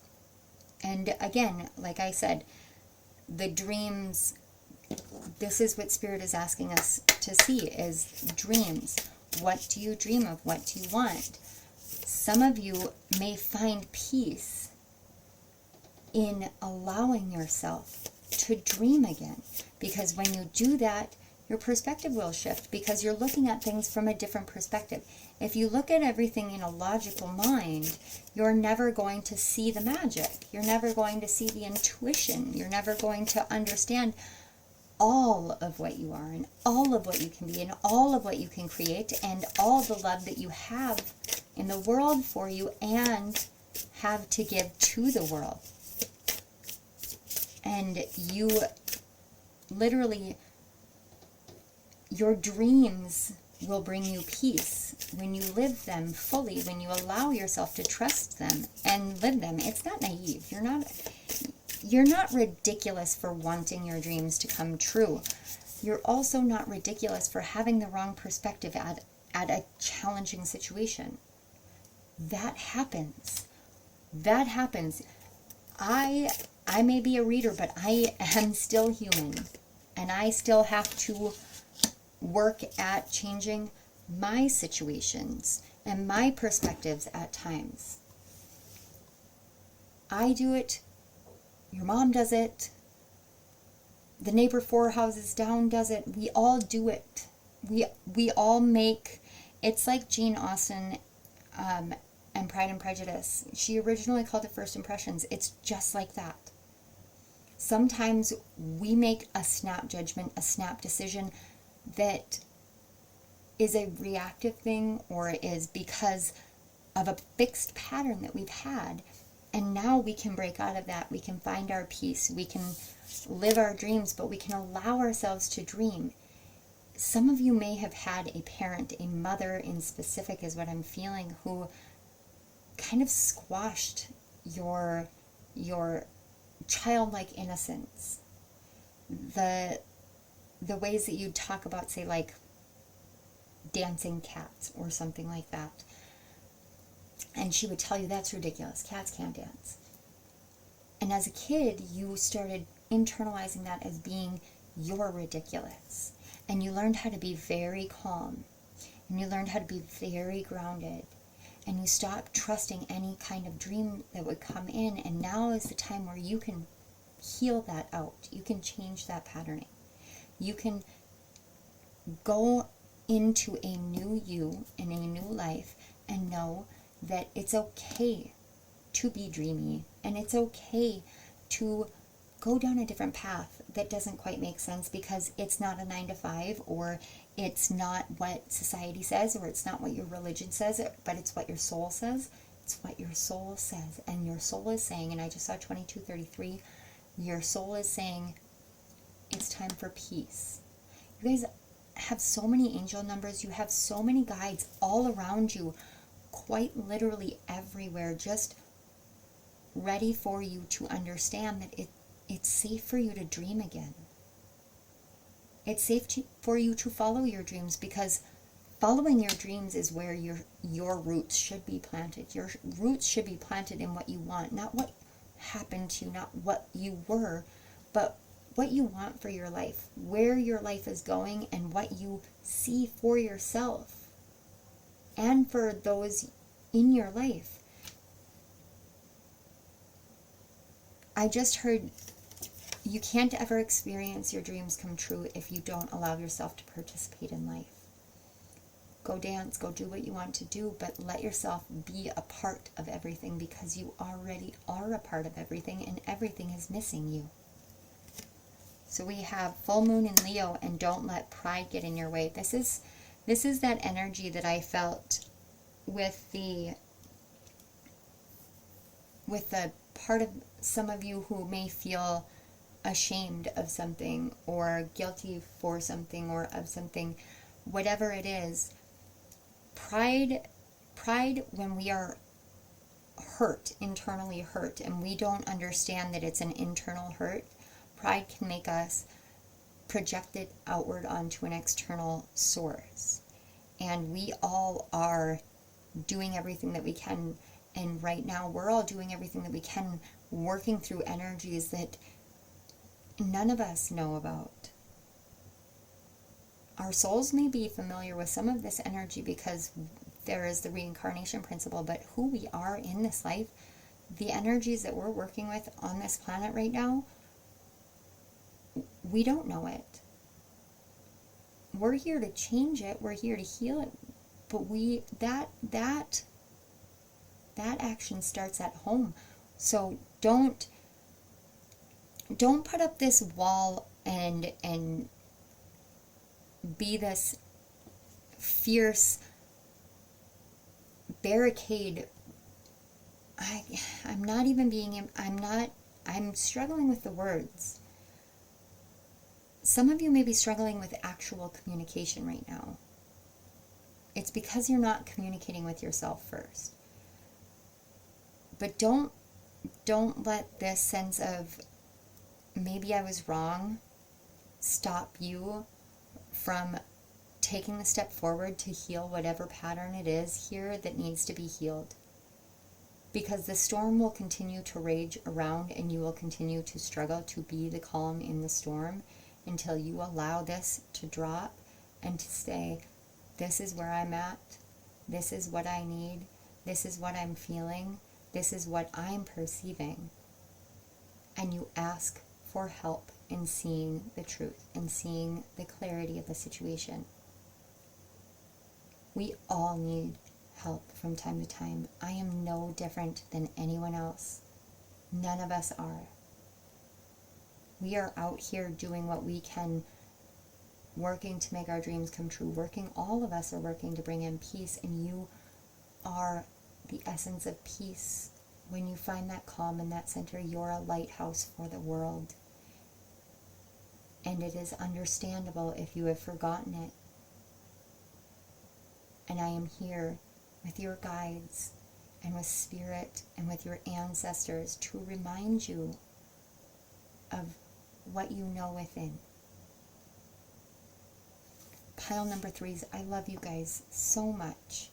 And again, like I said, the dreams, this is what Spirit is asking us to see, is dreams. What do you dream of? What do you want? Some of you may find peace in allowing yourself to dream again. Because when you do that, your perspective will shift because you're looking at things from a different perspective. If you look at everything in a logical mind, you're never going to see the magic. You're never going to see the intuition. You're never going to understand all of what you are and all of what you can be and all of what you can create and all the love that you have in the world for you and have to give to the world. And you literally, your dreams will bring you peace when you live them fully, when you allow yourself to trust them and live them. It's not naive. You're not ridiculous for wanting your dreams to come true. You're also not ridiculous for having the wrong perspective at a challenging situation. That happens. That happens. I may be a reader, but I am still human. And I still have to work at changing my situations and my perspectives at times. I do it. Your mom does it. The neighbor 4 houses down does it. We all do it. We all make... It's like Jane Austen and Pride and Prejudice. She originally called it First Impressions. It's just like that. Sometimes we make a snap judgment, a snap decision that is a reactive thing or is because of a fixed pattern that we've had. And now we can break out of that. We can find our peace. We can live our dreams, but we can allow ourselves to dream. Some of you may have had a parent, a mother in specific is what I'm feeling, who kind of squashed your childlike innocence. The ways that you talk about, say, like dancing cats or something like that. And she would tell you, that's ridiculous. Cats can't dance. And as a kid, you started internalizing that as being you're ridiculous. And you learned how to be very calm. And you learned how to be very grounded. And you stopped trusting any kind of dream that would come in. And now is the time where you can heal that out. You can change that patterning. You can go into a new you in a new life and know that it's okay to be dreamy, and it's okay to go down a different path that doesn't quite make sense because it's not a 9-to-5, or it's not what society says, or it's not what your religion says, but it's what your soul says. It's what your soul says. And your soul is saying, and I just saw 2233, your soul is saying it's time for peace. You guys have so many angel numbers. You have so many guides all around you, quite literally everywhere, just ready for you to understand that it's safe for you to dream again. It's safe for you to follow your dreams, because following your dreams is where your roots should be planted. Your roots should be planted in what you want, not what happened to you, not what you were, but what you want for your life, where your life is going, and what you see for yourself. And for those in your life. I just heard you can't ever experience your dreams come true if you don't allow yourself to participate in life. Go dance, go do what you want to do, but let yourself be a part of everything, because you already are a part of everything and everything is missing you. So we have full moon in Leo, and don't let pride get in your way. This is that energy that I felt with the part of some of you who may feel ashamed of something or guilty for something or of something, whatever it is. Pride, when we are hurt, internally hurt, and we don't understand that it's an internal hurt, pride can make us project it outward onto an external source. And we all are doing everything that we can, and right now we're all doing everything that we can, working through energies that none of us know about. Our souls may be familiar with some of this energy because there is the reincarnation principle, but who we are in this life, the energies that we're working with on this planet right now, we don't know it. We're here to change it, we're here to heal it, but that action starts at home. So don't put up this wall and be this fierce barricade. I'm struggling with the words. Some of you may be struggling with actual communication right now. It's because you're not communicating with yourself first. But don't let this sense of maybe I was wrong stop you from taking the step forward to heal whatever pattern it is here that needs to be healed. Because the storm will continue to rage around, and you will continue to struggle to be the calm in the storm until you allow this to drop and to say, this is where I'm at, this is what I need, this is what I'm feeling, this is what I'm perceiving. And you ask for help in seeing the truth and seeing the clarity of the situation. We all need help from time to time. I am no different than anyone else. None of us are. We are out here doing what we can, working to make our dreams come true, all of us are working to bring in peace, and you are the essence of peace. When you find that calm in that center, you're a lighthouse for the world. And it is understandable if you have forgotten it. And I am here with your guides and with spirit and with your ancestors to remind you of what you know within. Pile number 3s, I love you guys so much.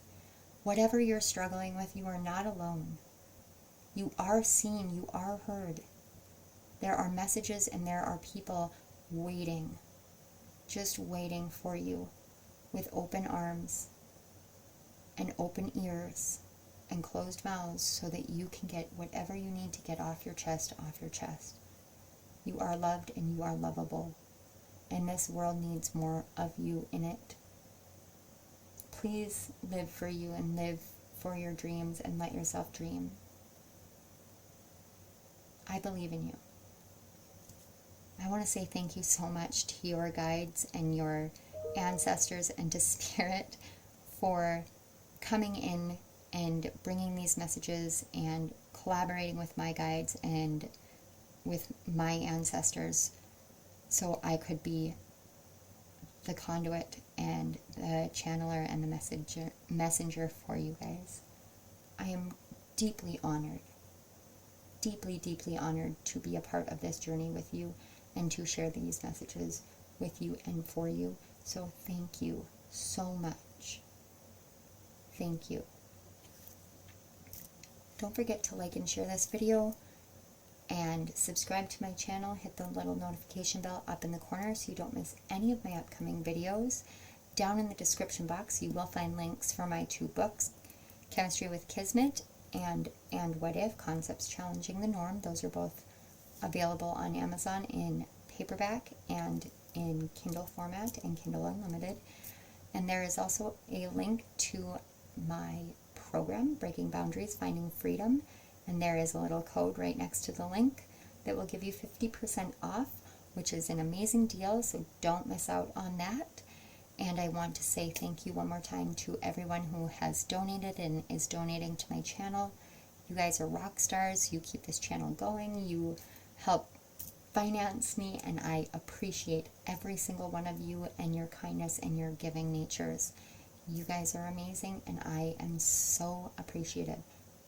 Whatever you're struggling with, you are not alone. You are seen, you are heard. There are messages and there are people waiting, just waiting for you with open arms and open ears and closed mouths so that you can get whatever you need to get off your chest. You are loved and you are lovable, and this world needs more of you in it. Please live for you and live for your dreams and let yourself dream. I believe in you. I want to say thank you so much to your guides and your ancestors and to Spirit for coming in and bringing these messages and collaborating with my guides and with my ancestors so I could be the conduit and the channeler and the messenger for you guys. I am deeply honored, deeply honored to be a part of this journey with you and to share these messages with you and for you. So thank you so much. Thank you. Don't forget to like and share this video and subscribe to my channel. Hit the little notification bell up in the corner so you don't miss any of my upcoming videos. Down in the description box you will find links for my 2 books, Chemistry with Kismet and What If, Concepts Challenging the Norm. Those are both available on Amazon in paperback and in Kindle format and Kindle Unlimited. And there is also a link to my program, Breaking Boundaries, Finding Freedom. And there is a little code right next to the link that will give you 50% off, which is an amazing deal, so don't miss out on that. And I want to say thank you one more time to everyone who has donated and is donating to my channel. You guys are rock stars. You keep this channel going. You help finance me, and I appreciate every single one of you and your kindness and your giving natures. You guys are amazing, and I am so appreciative.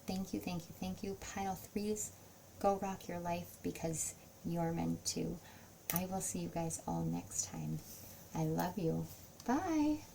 Thank you, thank you, thank you. Pile threes, go rock your life because you're meant to. I will see you guys all next time. I love you. Bye.